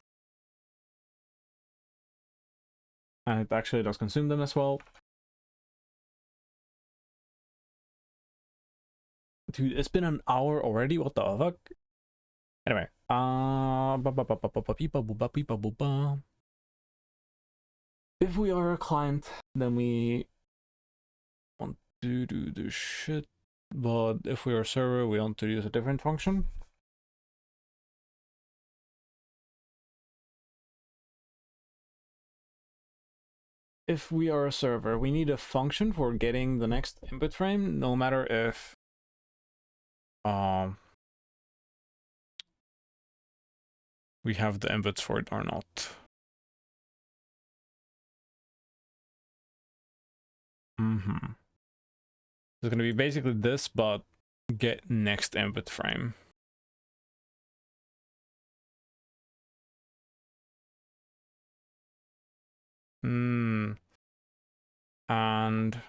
And it actually does consume them as well. Dude, it's been an hour already. What the fuck? Anyway, if we are a client, then we want to do this shit. But if we are a server, we want to use a different function. If we are a server, we need a function for getting the next input frame, no matter if we have the inputs for it or not. It's going to be basically this, but get next input frame. And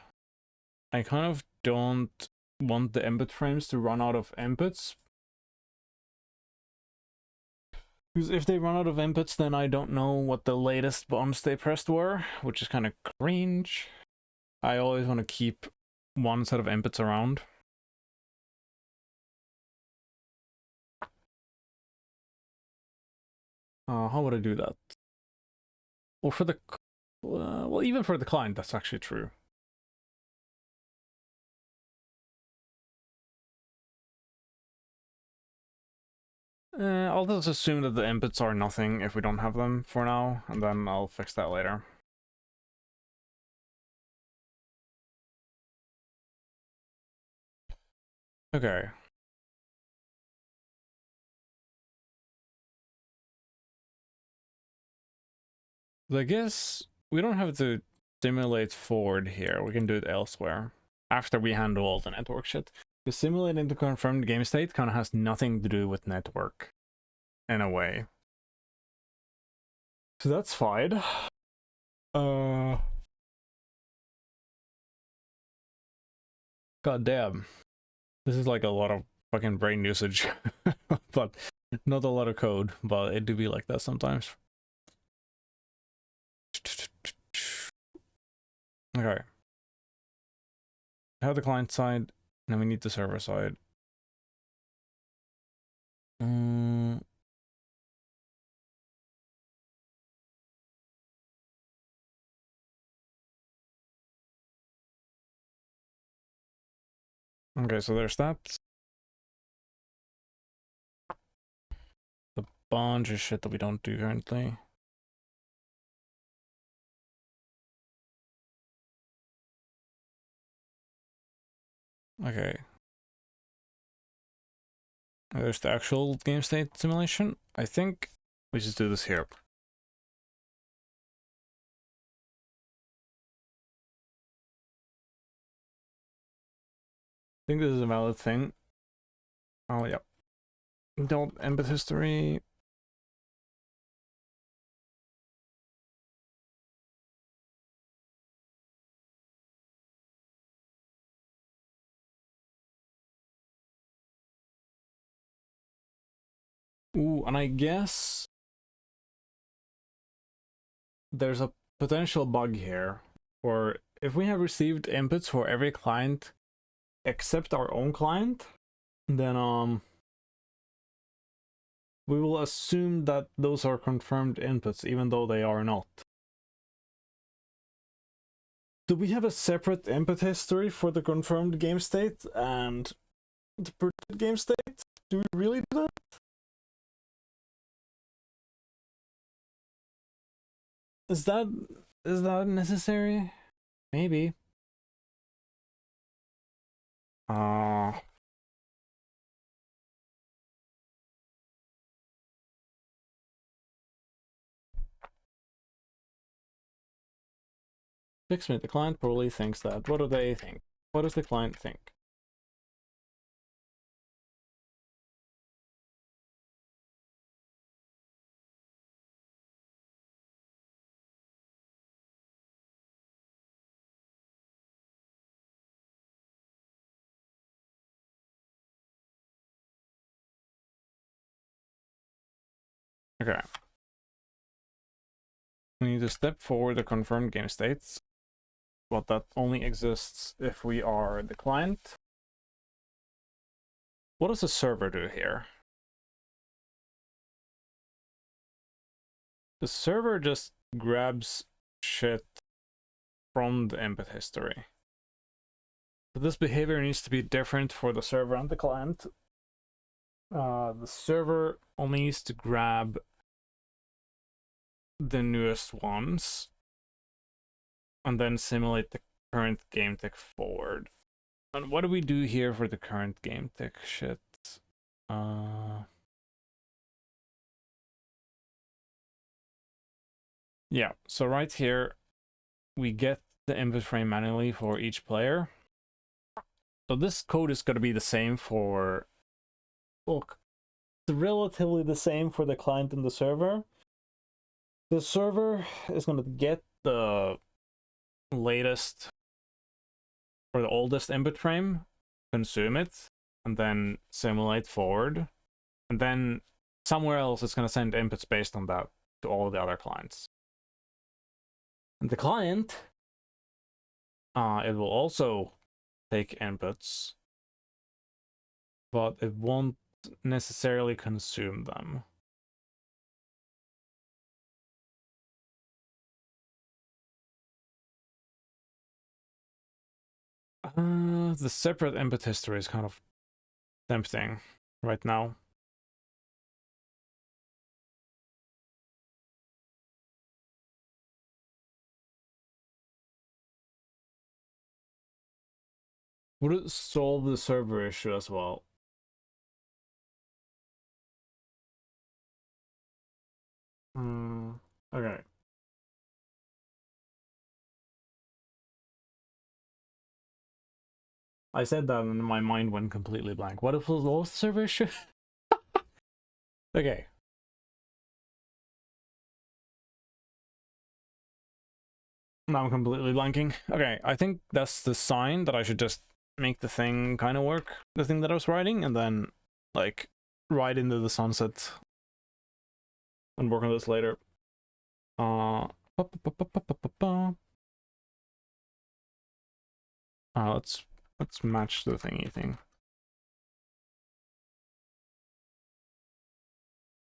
I kind of don't want the input frames to run out of inputs. Because if they run out of inputs, then I don't know what the latest buttons they pressed were, which is kind of cringe. I always want to keep one set of inputs around. How would I do that? Well, for the well, even for the client, that's actually true. I'll just assume that the inputs are nothing if we don't have them for now, and then I'll fix that later. Okay. I guess we don't have to simulate forward here. We can do it elsewhere after we handle all the network shit. The simulating the confirmed game state kind of has nothing to do with network in a way. So that's fine. God damn. This is like a lot of fucking brain usage. But not a lot of code, but it do be like that sometimes. Okay. We have the client side, and we need the server side. Okay, so there's that. The bunch of shit that we don't do currently. Okay. There's the actual game state simulation. I think we just do this here. I think this is a valid thing. Oh, yeah. Don't input history. Ooh, and I guess there's a potential bug here. Or if we have received inputs for every client except our own client, then we will assume that those are confirmed inputs, even though they are not. Do we have a separate input history for the confirmed game state and the predicted game state? Do we really do that? Is that necessary? Maybe. Fix me. The client probably thinks that. What do they think? What does the client think? Okay. We need to step forward the confirmed game states, but that only exists if we are the client. What does the server do here? The server just grabs shit from the input history. So this behavior needs to be different for the server and the client. The server only needs to grab the newest ones and then simulate the current game tick forward. And what do we do here for the current game tick shit? Yeah, so right here we get the input frame manually for each player. So this code is going to be the same for, look, it's relatively the same for the client and the server. The server is going to get the latest or the oldest input frame, consume it, and then simulate forward. And then somewhere else it's going to send inputs based on that to all the other clients. And the client, it will also take inputs, but it won't necessarily consume them. The separate input history is kind of tempting right now. Would it solve the server issue as well? Okay. I said that and my mind went completely blank. What if it was the server issue? Okay. Now I'm completely blanking. Okay, I think that's the sign that I should just make the thing kind of work, the thing that I was writing, and then, like, ride into the sunset and work on this later. Let's match the thingy thing.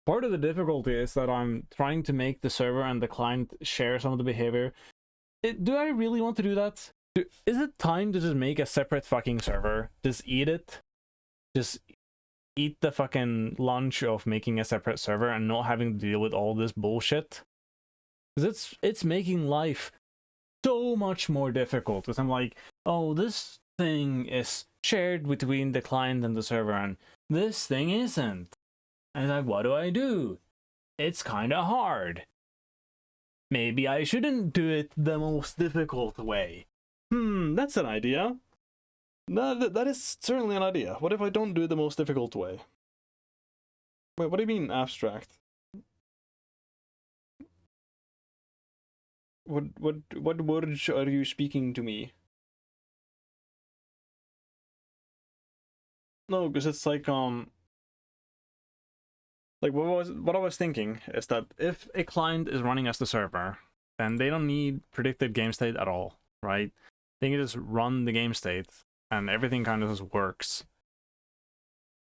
Part of the difficulty is that I'm trying to make the server and the client share some of the behavior. Do I really want to do that? Is it time to just make a separate fucking server? Just eat it? Just eat the fucking lunch of making a separate server and not having to deal with all this bullshit? Because it's making life so much more difficult. Because I'm like, oh, this thing is shared between the client and the server, and this thing isn't. And like, what do? It's kind of hard. Maybe I shouldn't do it the most difficult way. That's an idea. No, that is certainly an idea. What if I don't do it the most difficult way? Wait, what do you mean abstract? What words are you speaking to me? No, because it's like what I was thinking is that if a client is running as the server, then they don't need predicted game state at all, right? They can just run the game state and everything kind of just works.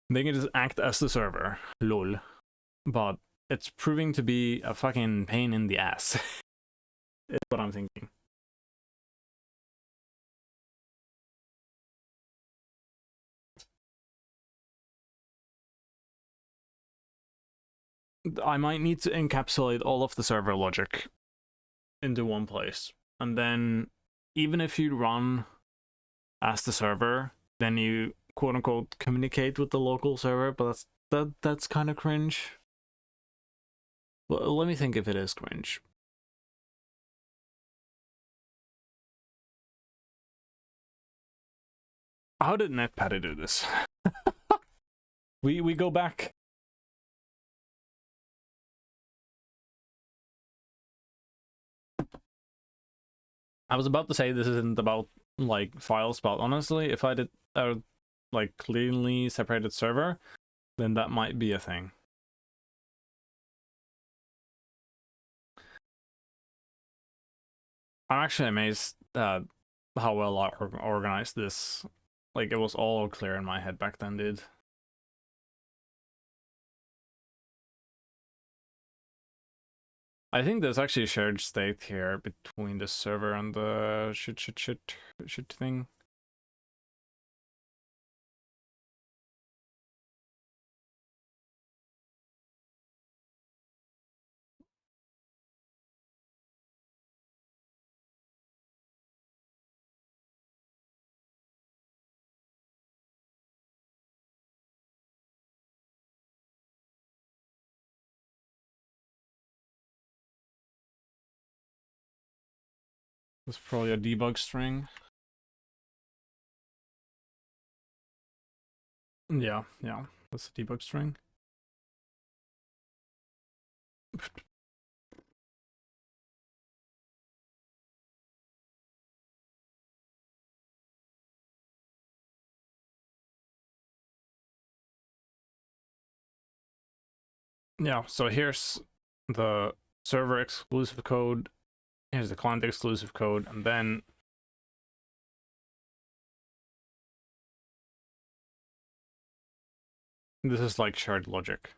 They can just act as the server, lol. But it's proving to be a fucking pain in the ass. Is what I'm thinking. I might need to encapsulate all of the server logic into one place. And then even if you run as the server, then you quote unquote communicate with the local server, but that's kind of cringe. Well, let me think if it is cringe. How did NetPatty do this? we go back. I was about to say this isn't about like files, but honestly, if I did a like cleanly separated server, then that might be a thing. I'm actually amazed at how well I organized this. Like, it was all clear in my head back then, dude. I think there's actually a shared state here between the server and the shit thing. There's probably a debug string. Yeah, that's a debug string. Yeah, so here's the server exclusive code, here's the client exclusive code, and then this is like shared logic.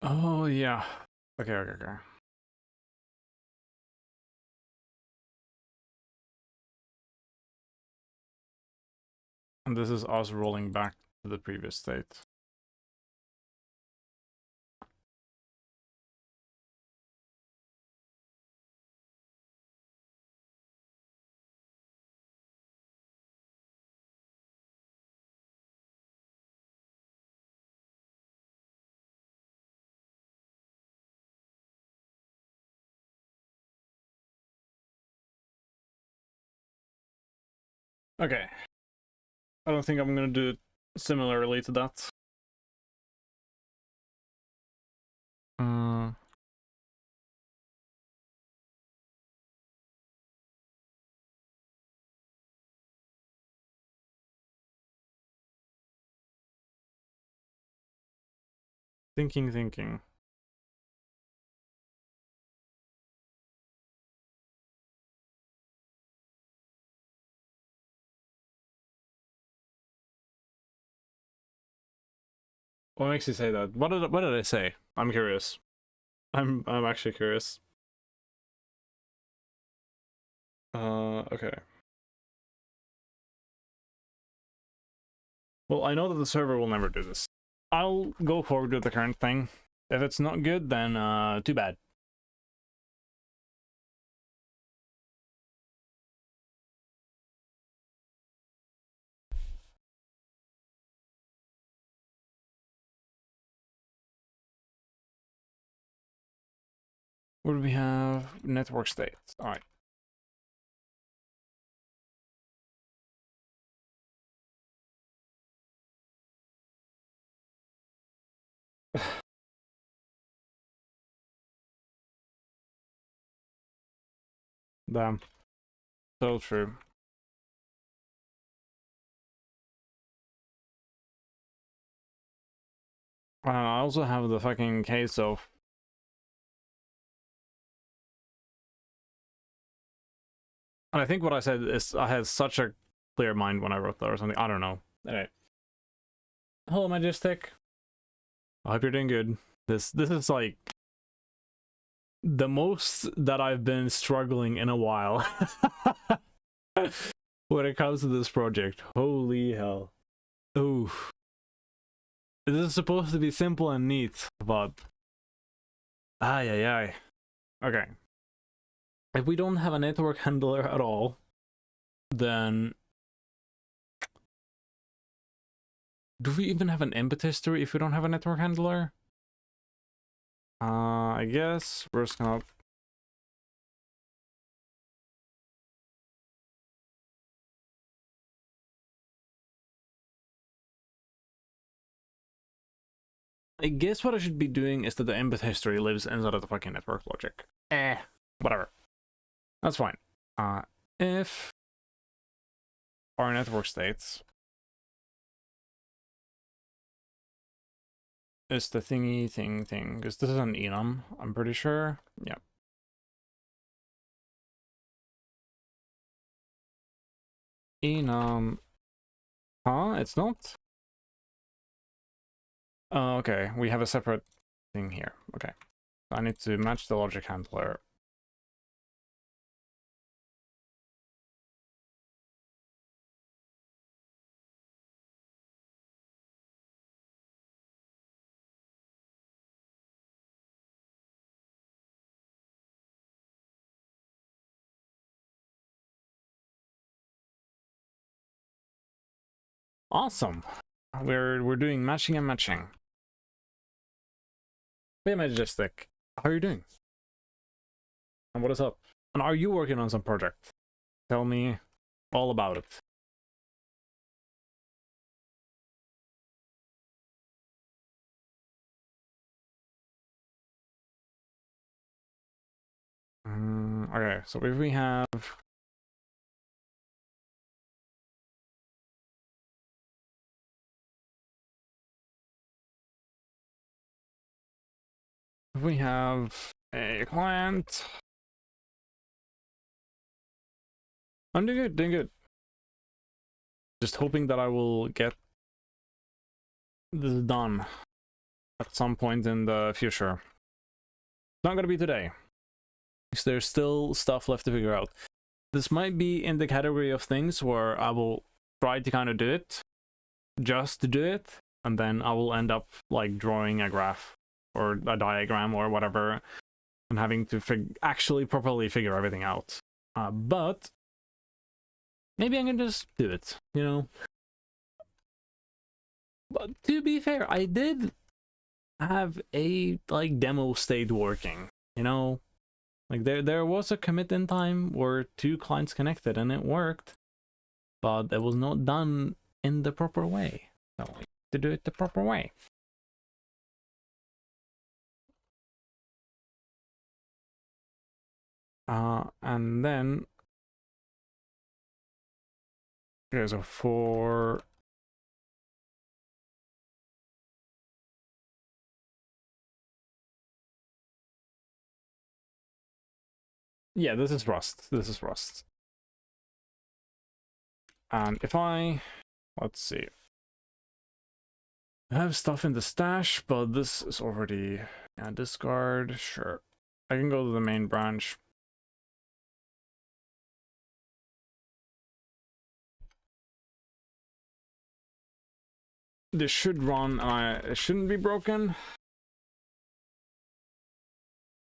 Oh, yeah. Okay. And this is us rolling back to the previous state. Okay. I don't think I'm gonna do it similarly to that. Thinking. What makes you say that? What did I say? I'm curious. I'm actually curious. Okay. Well, I know that the server will never do this. I'll go forward with the current thing. If it's not good, then too bad. What do we have? Network state. Alright. Damn. So true. I also have the fucking case of... And I think what I said is I had such a clear mind when I wrote that or something. I don't know. Anyway. Hello, Majestic. I hope you're doing good. This is like the most that I've been struggling in a while when it comes to this project. Holy hell. Oof. This is supposed to be simple and neat, but... Ay. Okay. If we don't have a network handler at all, then... Do we even have an input history if we don't have a network handler? I guess we're just gonna... I guess what I should be doing is that the input history lives inside of the fucking network logic. Whatever. That's fine. If our network states is the thingy thing, because this is an enum, I'm pretty sure. Yeah. Enum. Huh? It's not? Oh, okay. We have a separate thing here. Okay. I need to match the logic handler. Awesome. We're doing matching and matching. Hey, Majestic. How are you doing? And what is up? And are you working on some project? Tell me all about it. Okay, so if we have... If we have a client... I'm doing good, doing good. Just hoping that I will get this done at some point in the future. Not gonna be today, because there's still stuff left to figure out. This might be in the category of things where I will try to kind of do it, just to do it, and then I will end up like drawing a graph or a diagram or whatever, and having to actually properly figure everything out. But maybe I can just do it, you know? But to be fair, I did have a like demo state working, you know? Like there was a commit in time where 2 clients connected and it worked, but it was not done in the proper way. So we have to do it the proper way. And then okay, so for yeah, this is Rust. This is Rust. And if let's see. I have stuff in the stash, but this is already discard. Sure. I can go to the main branch. This should run, it shouldn't be broken.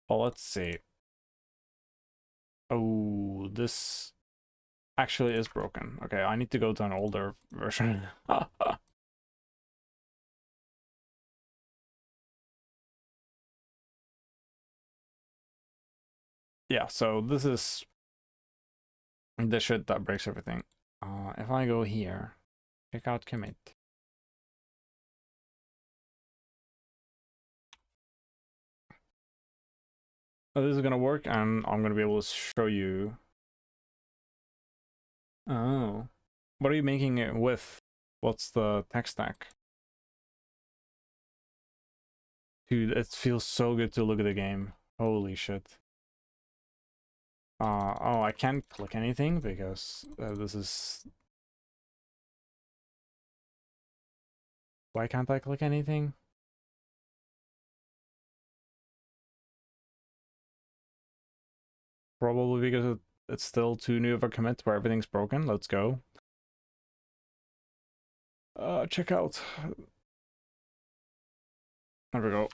Oh, let's see. Oh, this actually is broken. Okay, I need to go to an older version. Yeah, so this is the shit that breaks everything. If I go here, check out commit. Oh, this is gonna work, and I'm gonna be able to show you. Oh, what are you making it with? What's the tech stack? Dude, it feels so good to look at the game. Holy shit. Oh, I can't click anything because this is... Why can't I click anything? Probably because it's still too new of a commit where everything's broken. Let's go. Check out. There we go.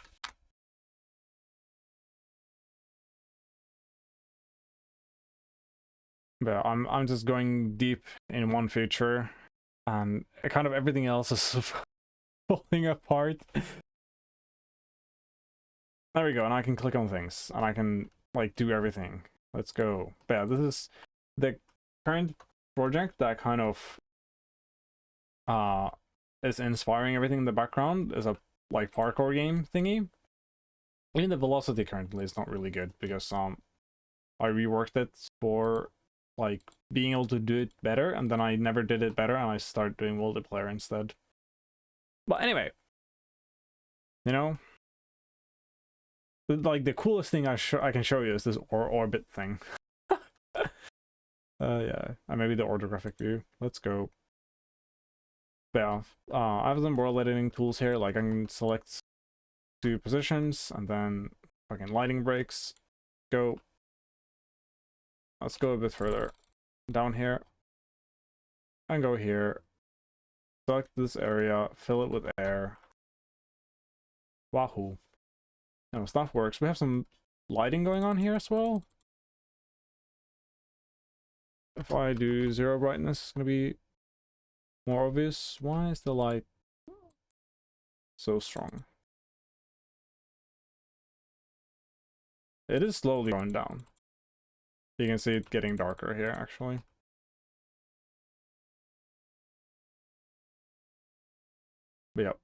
Yeah, I'm just going deep in one feature, and kind of everything else is falling apart. There we go, and I can click on things, and I can like do everything. Let's go. But yeah, this is the current project that kind of is inspiring everything in the background. Is a like parkour game thingy. Even the velocity currently is not really good because I reworked it for like being able to do it better, and then I never did it better, and I started doing multiplayer instead. But anyway, you know, like the coolest thing I can show you is this orbit thing. Yeah, and maybe the orthographic view. Let's go. Yeah, I have some world editing tools here. Like I can select 2 positions and then fucking lighting breaks. Go. Let's go a bit further down here and go here. Select this area, fill it with air. Wahoo. No, stuff works. We have some lighting going on here as well. If I do 0 brightness, it's gonna be more obvious. Why is the light so strong? It is slowly going down. You can see it getting darker here, actually. But yep.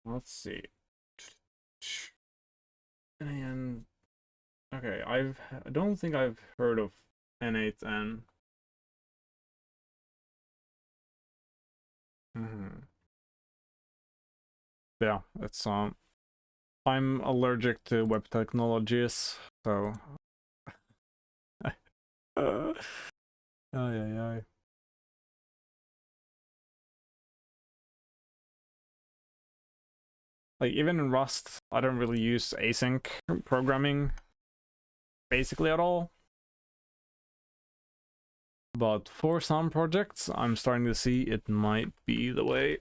Let's see. And okay, I don't think I've heard of N8N. Yeah, it's I'm allergic to web technologies, so oh yeah. Like even in Rust, I don't really use async programming basically at all. But for some projects, I'm starting to see it might be the way.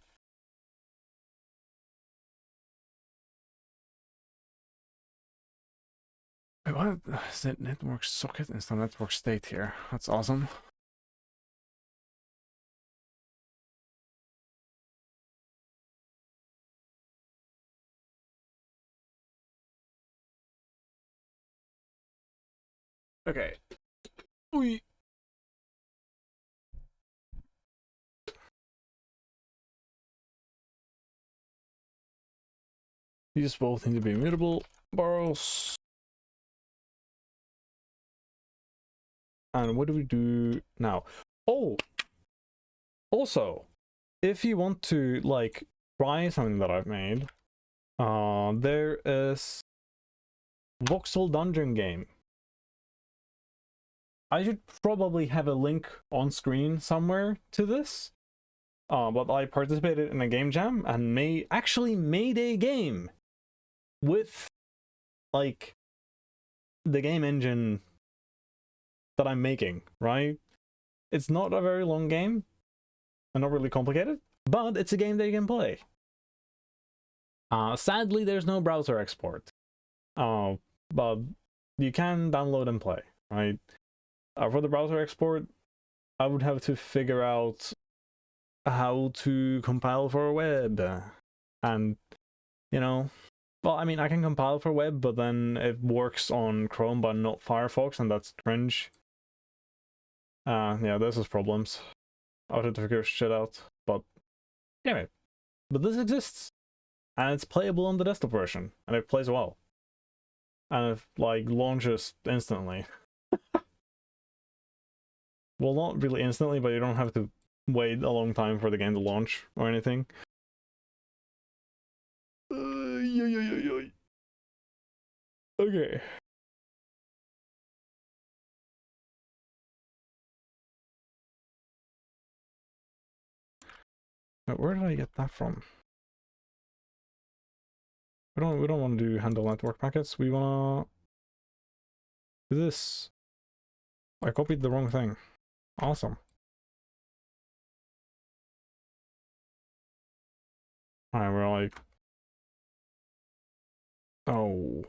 Wait, what is it? Network socket instead of network state here. That's awesome. Okay. We these both need to be immutable. Borrows. And what do we do now? Oh, also, if you want to like try something that I've made, there is Voxel dungeon game. I should probably have a link on screen somewhere to this. But I participated in a game jam and actually made a game with like the game engine that I'm making, right? It's not a very long game and not really complicated, but it's a game that you can play. Sadly, there's no browser export, but you can download and play, right? For the browser export, I would have to figure out how to compile for web, and you know, well, I mean, I can compile for web, but then it works on Chrome but not Firefox, and that's cringe. Yeah, this is problems. I would have to figure shit out, but anyway. But this exists, and it's playable on the desktop version, and it plays well. And it, like, launches instantly. Well, not really instantly, but you don't have to wait a long time for the game to launch or anything. Okay. Where did I get that from? We don't want to handle network packets. We wanna do this. I copied the wrong thing. Awesome. Alright, we're like, oh,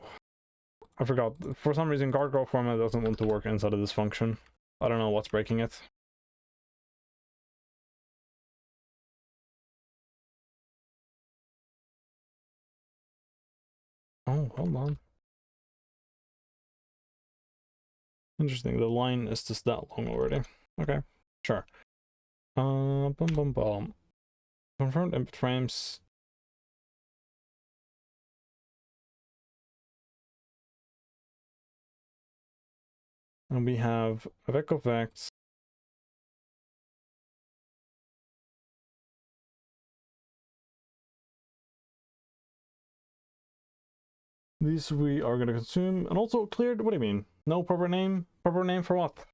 I forgot. For some reason, guardrail format doesn't want to work inside of this function. I don't know what's breaking it. Oh, hold on. Interesting. The line is just that long already. Okay, sure. Bum bum bum. Confirmed input frames. And we have a vec of vex. These we are going to consume. And also cleared, what do you mean? No proper name? Proper name for what?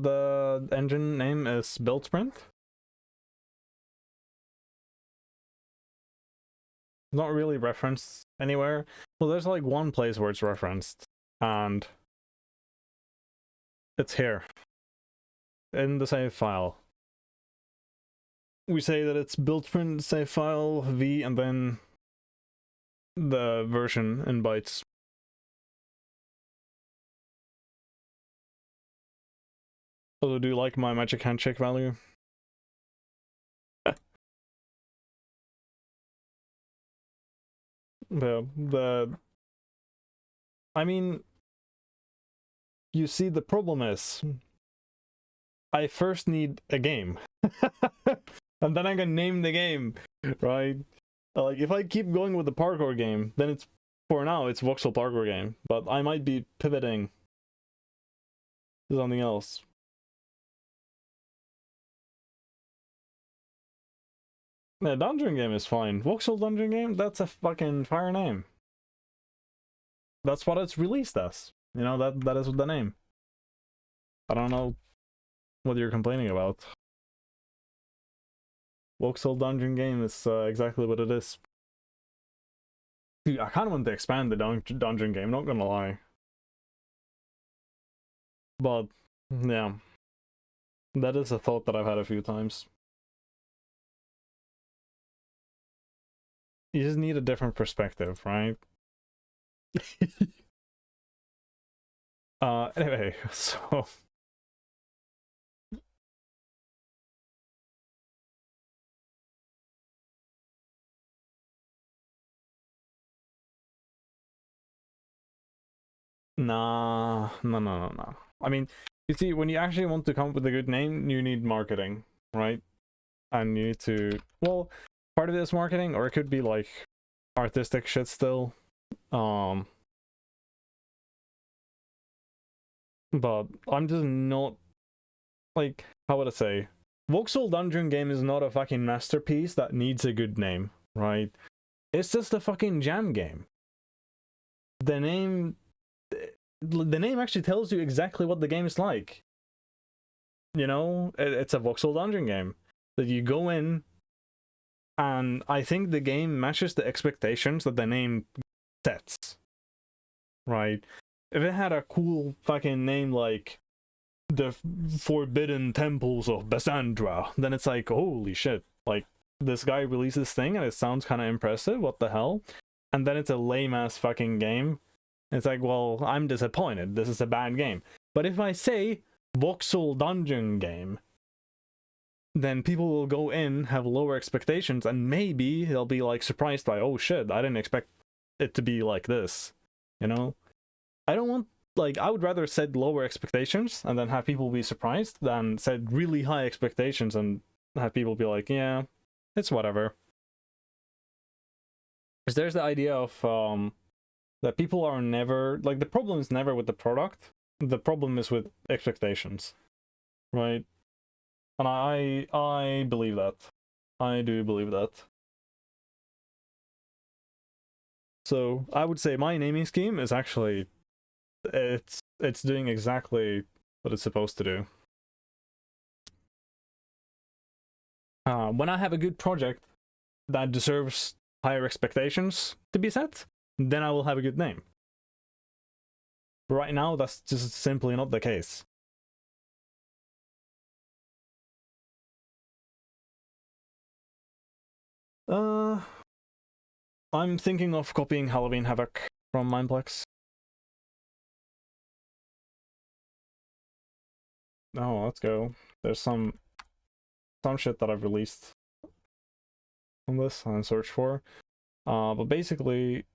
The engine name is Build Sprint. Not really referenced anywhere. Well, there's like one place where it's referenced, and it's here in the save file. We say that it's build sprint save file v and then the version in bytes. Also, do you like my magic handshake value? I mean, you see, the problem is I first need a game. And then I can name the game, right? Like, if I keep going with the parkour game, then it's, for now, it's Voxel parkour game. But I might be pivoting to something else. Yeah, dungeon game is fine. Voxel dungeon game, that's a fucking fire name. That's what it's released as. You know, that is the name. I don't know what you're complaining about. Voxel dungeon game is exactly what it is. Dude, I kind of want to expand the dungeon game, not gonna lie. But, yeah. That is a thought that I've had a few times. You just need a different perspective, right? Anyway, so... Nah, no. I mean, you see, when you actually want to come up with a good name, you need marketing, right? And you need to, well, part of it is marketing, or it could be like artistic shit still. But I'm just not, like, how would I say? Voxel Dungeon Game is not a fucking masterpiece that needs a good name, right? It's just a fucking jam game. The name actually tells you exactly what the game is like. You know, it's a Voxel Dungeon game that you go in, and I think the game matches the expectations that the name sets. Right? If it had a cool fucking name like the Forbidden Temples of Basandra, then it's like, holy shit, like, this guy released this thing and it sounds kind of impressive, what the hell? And then it's a lame-ass fucking game. It's like, well, I'm disappointed, this is a bad game. But if I say Voxel Dungeon Game, then people will go in, have lower expectations, and maybe they'll be like surprised by, oh shit, I didn't expect it to be like this, you know? I don't want, like, I would rather set lower expectations and then have people be surprised than set really high expectations and have people be like, yeah, it's whatever. Because there's the idea of that people are never, like, the problem is never with the product, the problem is with expectations, right? And I believe that. I do believe that. So I would say my naming scheme is actually, it's doing exactly what it's supposed to do. When I have a good project that deserves higher expectations to be set, then I will have a good name. But right now, that's just simply not the case. I'm thinking of copying Halloween Havoc from Mindplex. Oh, let's go. There's some shit that I've released on this and search for. But basically,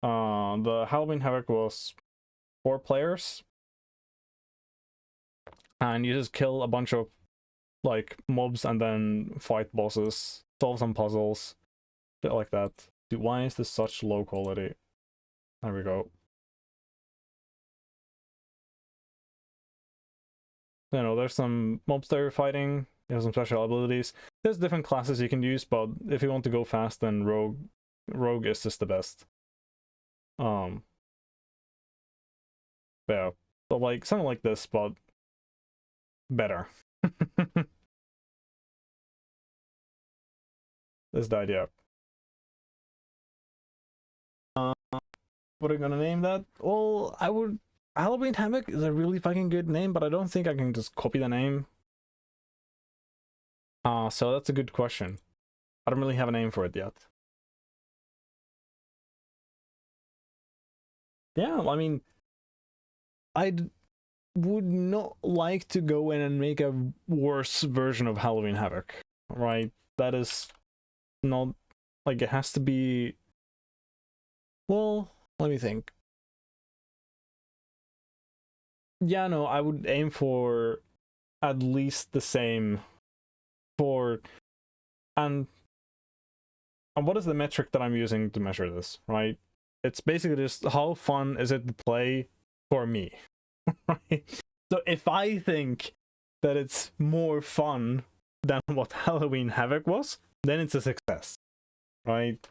The Halloween Havoc was 4 players, and you just kill a bunch of like mobs and then fight bosses, solve some puzzles, shit like that. Dude, why is this such low quality? There we go. You know, there's some mobs that you're fighting. You have some special abilities. There's different classes you can use, but if you want to go fast, then Rogue is just the best. Yeah, but like something like this, but better. That's the idea. What are you gonna name that? Well, I would. Halloween Havoc is a really fucking good name, but I don't think I can just copy the name. So that's a good question. I don't really have a name for it yet. Yeah, I mean, I would not like to go in and make a worse version of Halloween Havoc, right? That is not like it has to be. Well, let me think. Yeah, no, I would aim for at least the same for and what is the metric that I'm using to measure this, right? It's basically just how fun is it to play for me, right? So if I think that it's more fun than what Halloween Havoc was, then it's a success, right?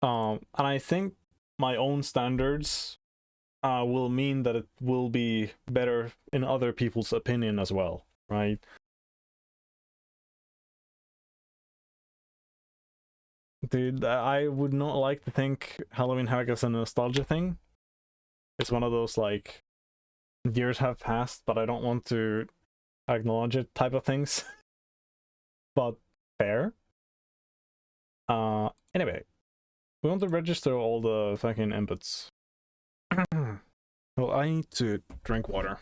And I think my own standards will mean that it will be better in other people's opinion as well, right? Dude, I would not like to think Halloween Havoc is a nostalgia thing. It's one of those like years have passed, but I don't want to acknowledge it type of things. But fair. Anyway, we want to register all the fucking inputs. Well, I need to drink water.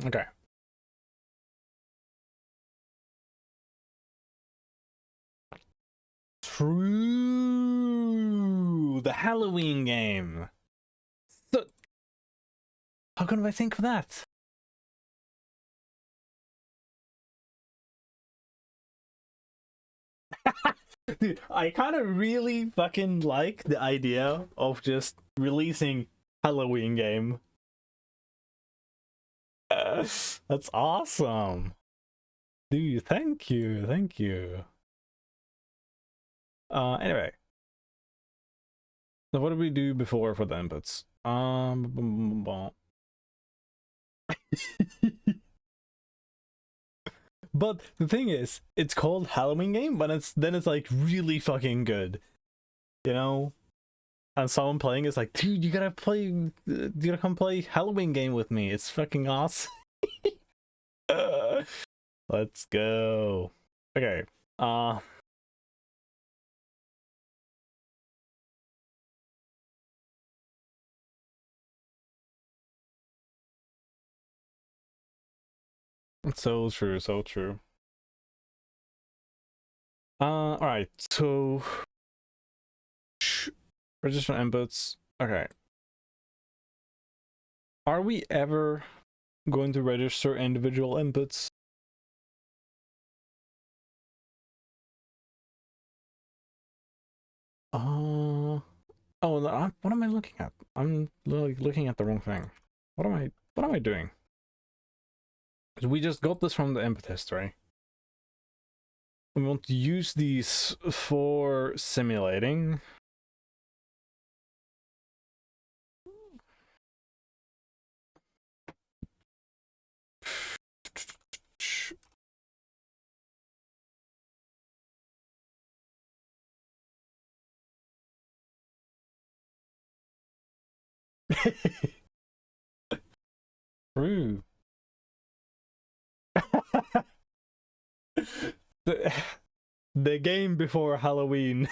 Okay. True. The Halloween game. So, how can I think of that? Dude, I kind of really fucking like the idea of just releasing Halloween game. That's awesome. Dude, thank you. Thank you. Anyway. So what did we do before for the inputs? But the thing is, it's called Halloween game, but it's like really fucking good, you know. And someone playing is like, dude, you gotta come play Halloween game with me. It's fucking awesome. Let's go. Okay. So true, so true. All right. So register inputs. Okay. Are we ever going to register individual inputs? Oh, what am I looking at? I'm looking at the wrong thing. What am I doing? We just got this from the input history. We want to use these for simulating. True. the game before Halloween.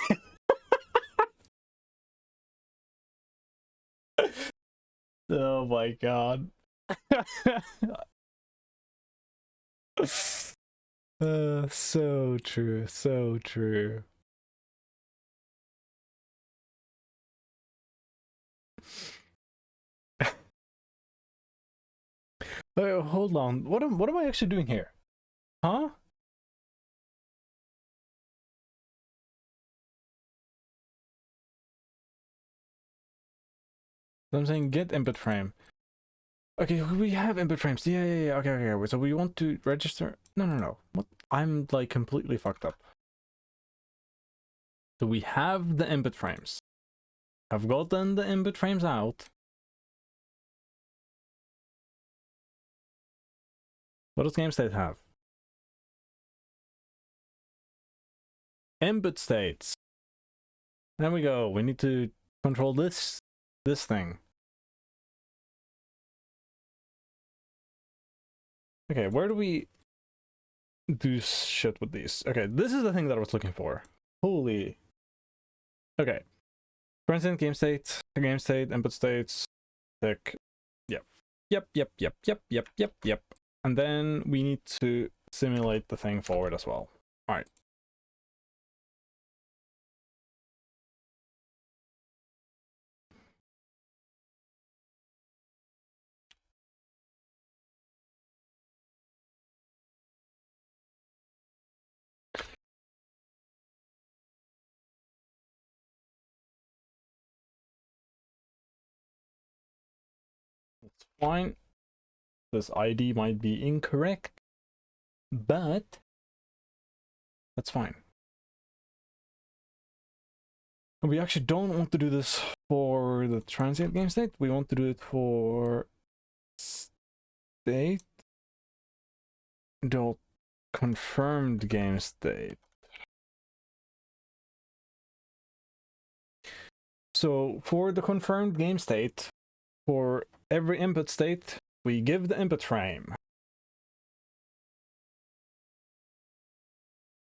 Oh my god. So true, so true. Wait, hold on. What am I actually doing here? Huh? I'm saying get input frame. Okay, we have input frames. Yeah. Okay. So we want to register. No. What? I'm like completely fucked up. So we have the input frames. I've gotten the input frames out. What does game state have? Input states. There we go. We need to control this thing. Okay, where do we do shit with these? Okay, this is the thing that I was looking for. Holy. Okay. For instance, game state, input states, tick. Yep. And then we need to simulate the thing forward as well. All right. That's fine. This ID might be incorrect, but that's fine. We actually don't want to do this for the transient game state. We want to do it for state dot confirmed game state. So for the confirmed game state, for every input state, we give the input frame.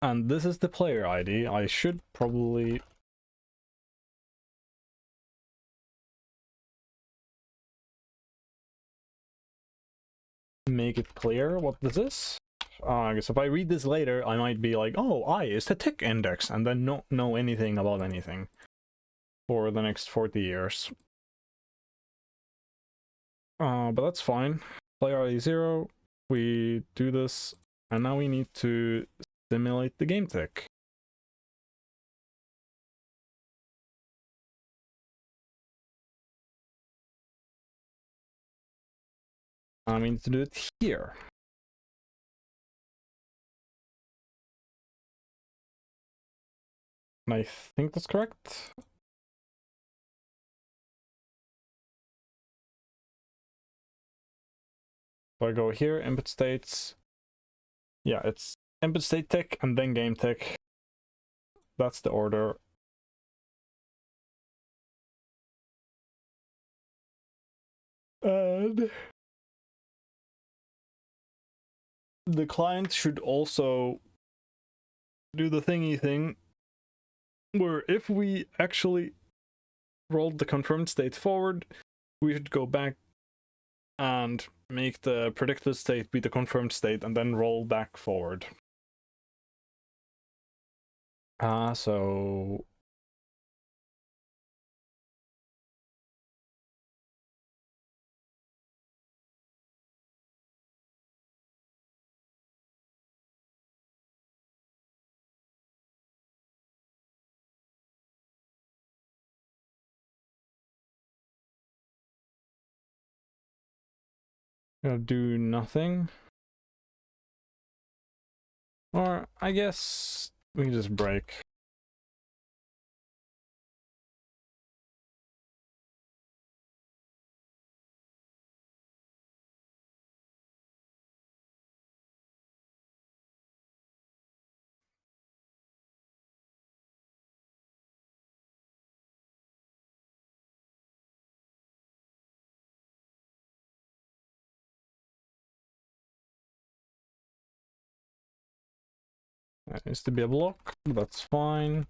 And this is the player ID. I should probably make it clear what this is. I guess if I read this later, I might be like, oh, I is the tick index, and then not know anything about anything for the next 40 years. But that's fine. Player ID 0, we do this, and now we need to simulate the game tick. I need to do it here. And I think that's correct. So I go here, input states. Yeah, it's input state tick and then game tick. That's the order. And the client should also do the thingy thing where if we actually rolled the confirmed state forward, we should go back and make the predicted state be the confirmed state and then roll back forward. So gonna do nothing. Or I guess we can just break. That needs to be a block, but that's fine.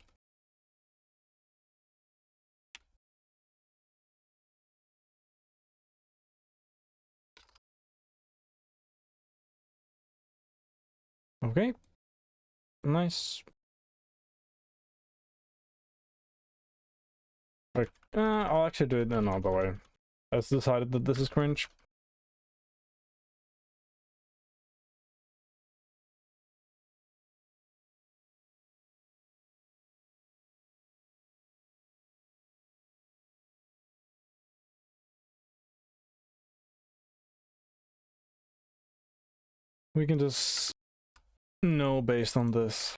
Okay. Nice. Like, I'll actually do it another way. I've decided that this is cringe. We can just know based on this.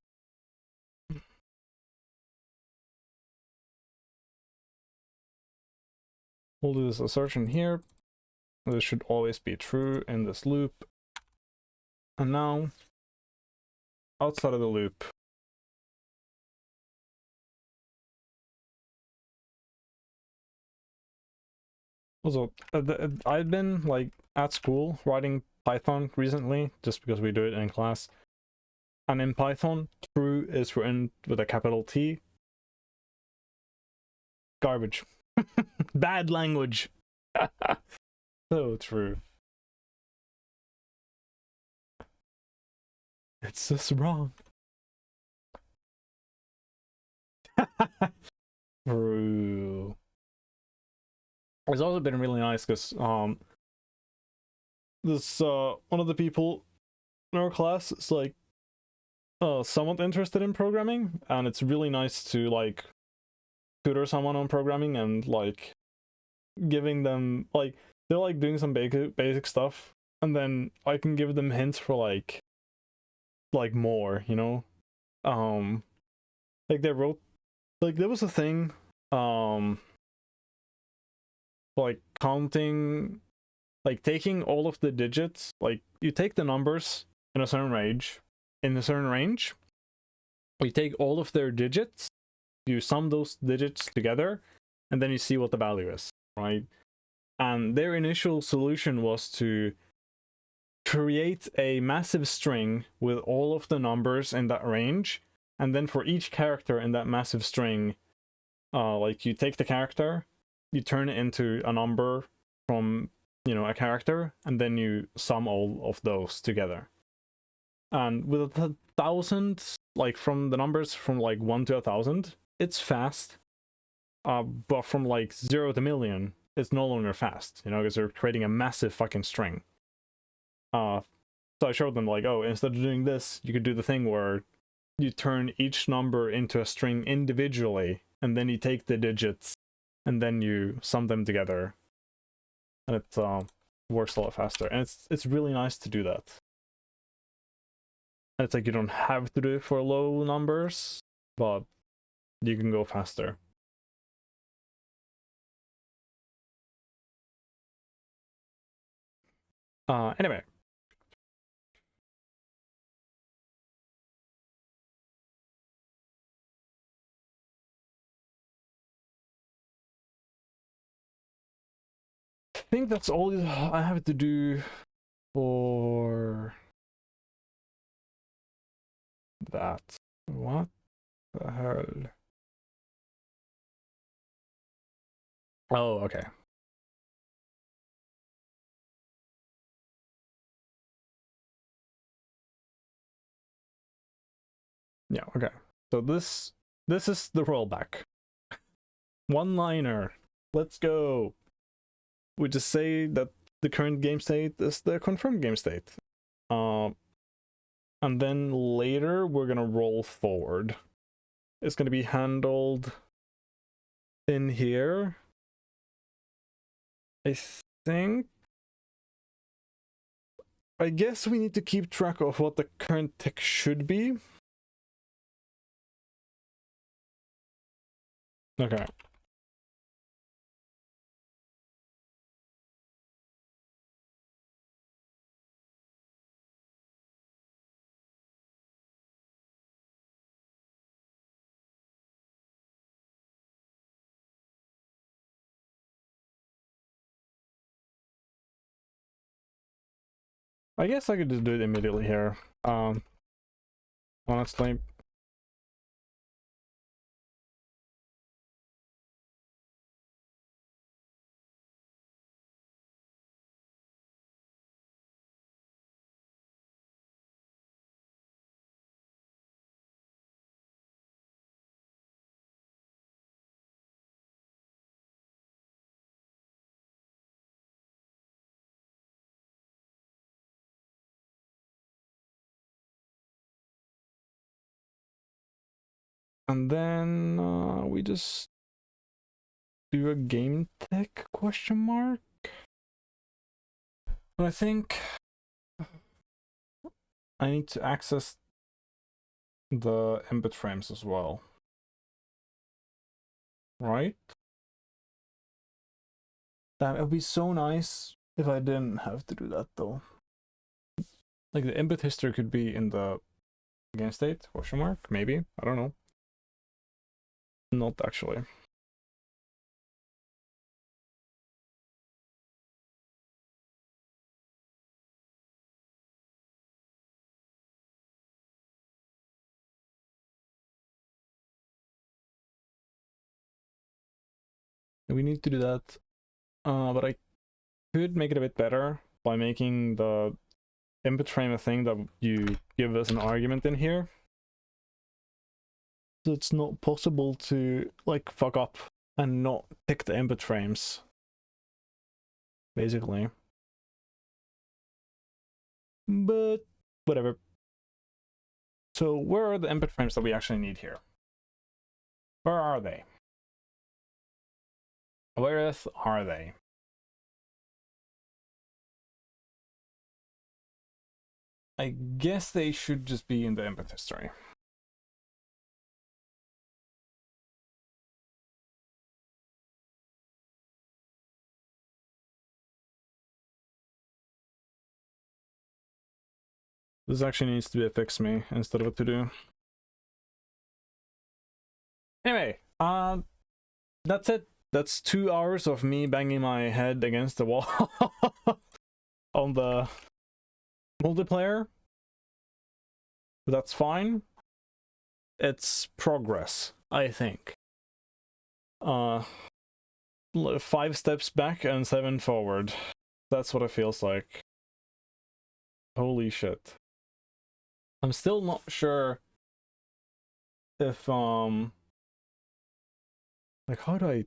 We'll do this assertion here. This should always be true in this loop. And now, outside of the loop, also, I've been like at school writing Python recently, just because we do it in class. And in Python, true is written with a capital T. Garbage. Bad language. So true. It's just wrong. True. It's also been really nice because this one of the people in our class is like somewhat interested in programming, and it's really nice to like tutor someone on programming and like giving them like they're like doing some basic stuff, and then I can give them hints for like more, you know. Like they wrote like there was a thing like counting, like taking all of the digits, like you take the numbers in a certain range, you take all of their digits, you sum those digits together, and then you see what the value is, right? And their initial solution was to create a massive string with all of the numbers in that range, and then for each character in that massive string, like you take the character, you turn it into a number from, you know, a character, and then you sum all of those together. And with 1,000, like from the numbers from like 1 to 1,000, it's fast. But from like 0 to a million, it's no longer fast, you know, because they're creating a massive fucking string. So I showed them like, oh, instead of doing this, you could do the thing where you turn each number into a string individually, and then you take the digits, and then you sum them together, and it works a lot faster. And it's really nice to do that. And it's like you don't have to do it for low numbers, but you can go faster. Anyway. I think that's all I have to do for that. What the hell? Oh, okay. Yeah, okay. So this is the rollback. One-liner. Let's go. We just say that the current game state is the confirmed game state. And then later we're gonna roll forward. It's gonna be handled in here. I think. I guess we need to keep track of what the current tick should be. Okay. I guess I could just do it immediately here. Honestly. And then we just do a game tech question mark. But I think I need to access the input frames as well. Right? Damn, it would be so nice if I didn't have to do that though. Like the input history could be in the game state, question mark, maybe, I don't know. Not actually. We need to do that, but I could make it a bit better by making the input frame a thing that you give us an argument in here. So it's not possible to like fuck up and not pick the input frames, basically. But whatever. So where are the input frames that we actually need here? Where are they? Where are they? I guess they should just be in the input history. This actually needs to be a fix me instead of a to do. Anyway, that's it. That's 2 hours of me banging my head against the wall on the multiplayer. But that's fine. It's progress, I think. 5 steps back and 7 forward. That's what it feels like. Holy shit. I'm still not sure if like how do I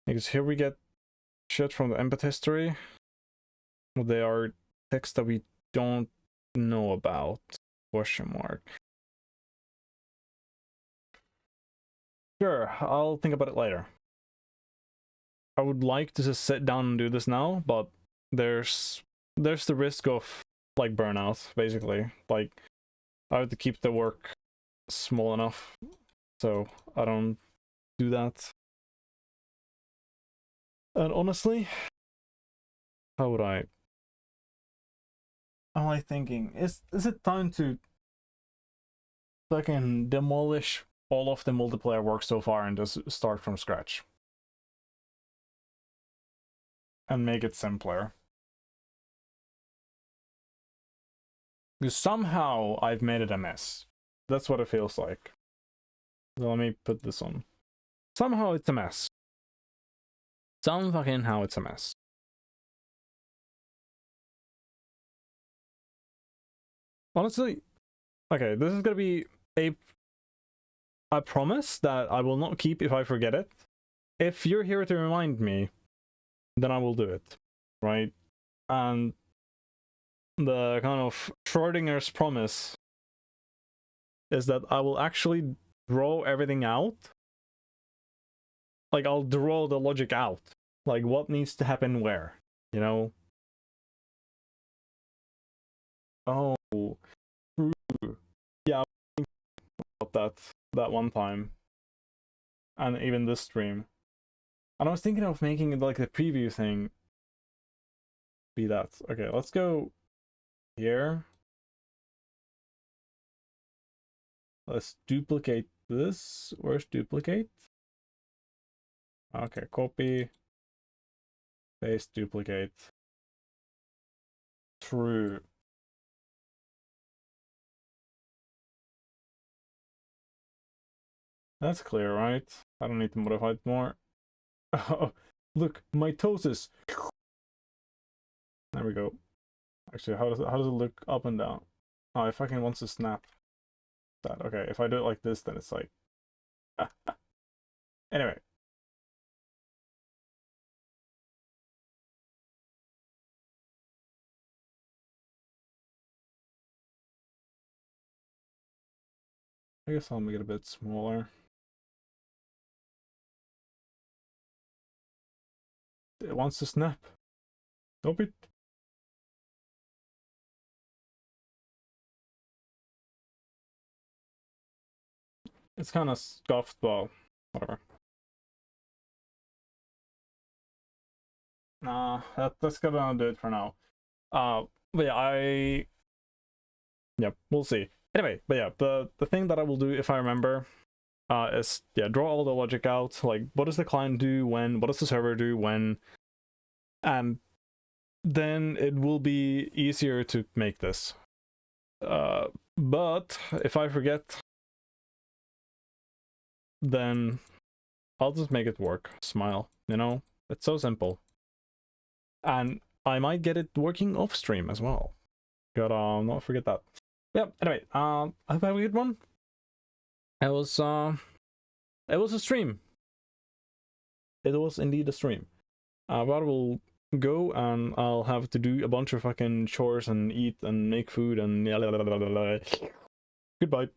because here we get shit from the input history. Well, they are texts that we don't know about. Question mark. Sure, I'll think about it later. I would like to just sit down and do this now, but there's the risk of like burnout, basically. Like I have to keep the work small enough so I don't do that. And honestly, how am I thinking? Is it time to fucking demolish all of the multiplayer work so far and just start from scratch? And make it simpler. Because somehow I've made it a mess. That's what it feels like. So let me put this on. Somehow it's a mess. Some fucking how it's a mess. Honestly, okay, this is gonna be a promise that I will not keep if I forget it. If you're here to remind me, then I will do it, right? And the kind of Schrodinger's promise is that I will actually draw everything out. Like, I'll draw the logic out. Like, what needs to happen where, you know? Oh, true. Yeah, I about that one time. And even this stream. And I was thinking of making it like the preview thing be that. Okay, let's go here. Let's duplicate this. Where's duplicate? Okay, copy, paste, duplicate. True. That's clear, right? I don't need to modify it more. Oh, look, mitosis. There we go. Actually, how does it look up and down? Oh, it fucking wants to snap that. Okay, if I do it like this, then it's like. Anyway. I guess I'll make it a bit smaller. It wants to snap. Stop it. It's kind of scuffed, but whatever. Nah, that's gonna do it for now. But yeah, yeah, we'll see. Anyway, but yeah, the thing that I will do if I remember, is yeah, draw all the logic out. Like, what does the client do when? What does the server do when? And then it will be easier to make this. But if I forget, then I'll just make it work. Smile, you know? It's so simple. And I might get it working off stream as well. Gotta not forget that. Yeah, anyway, I hope I have a good one. It was a stream. It was indeed a stream. But I will go and I'll have to do a bunch of fucking chores and eat and make food and goodbye.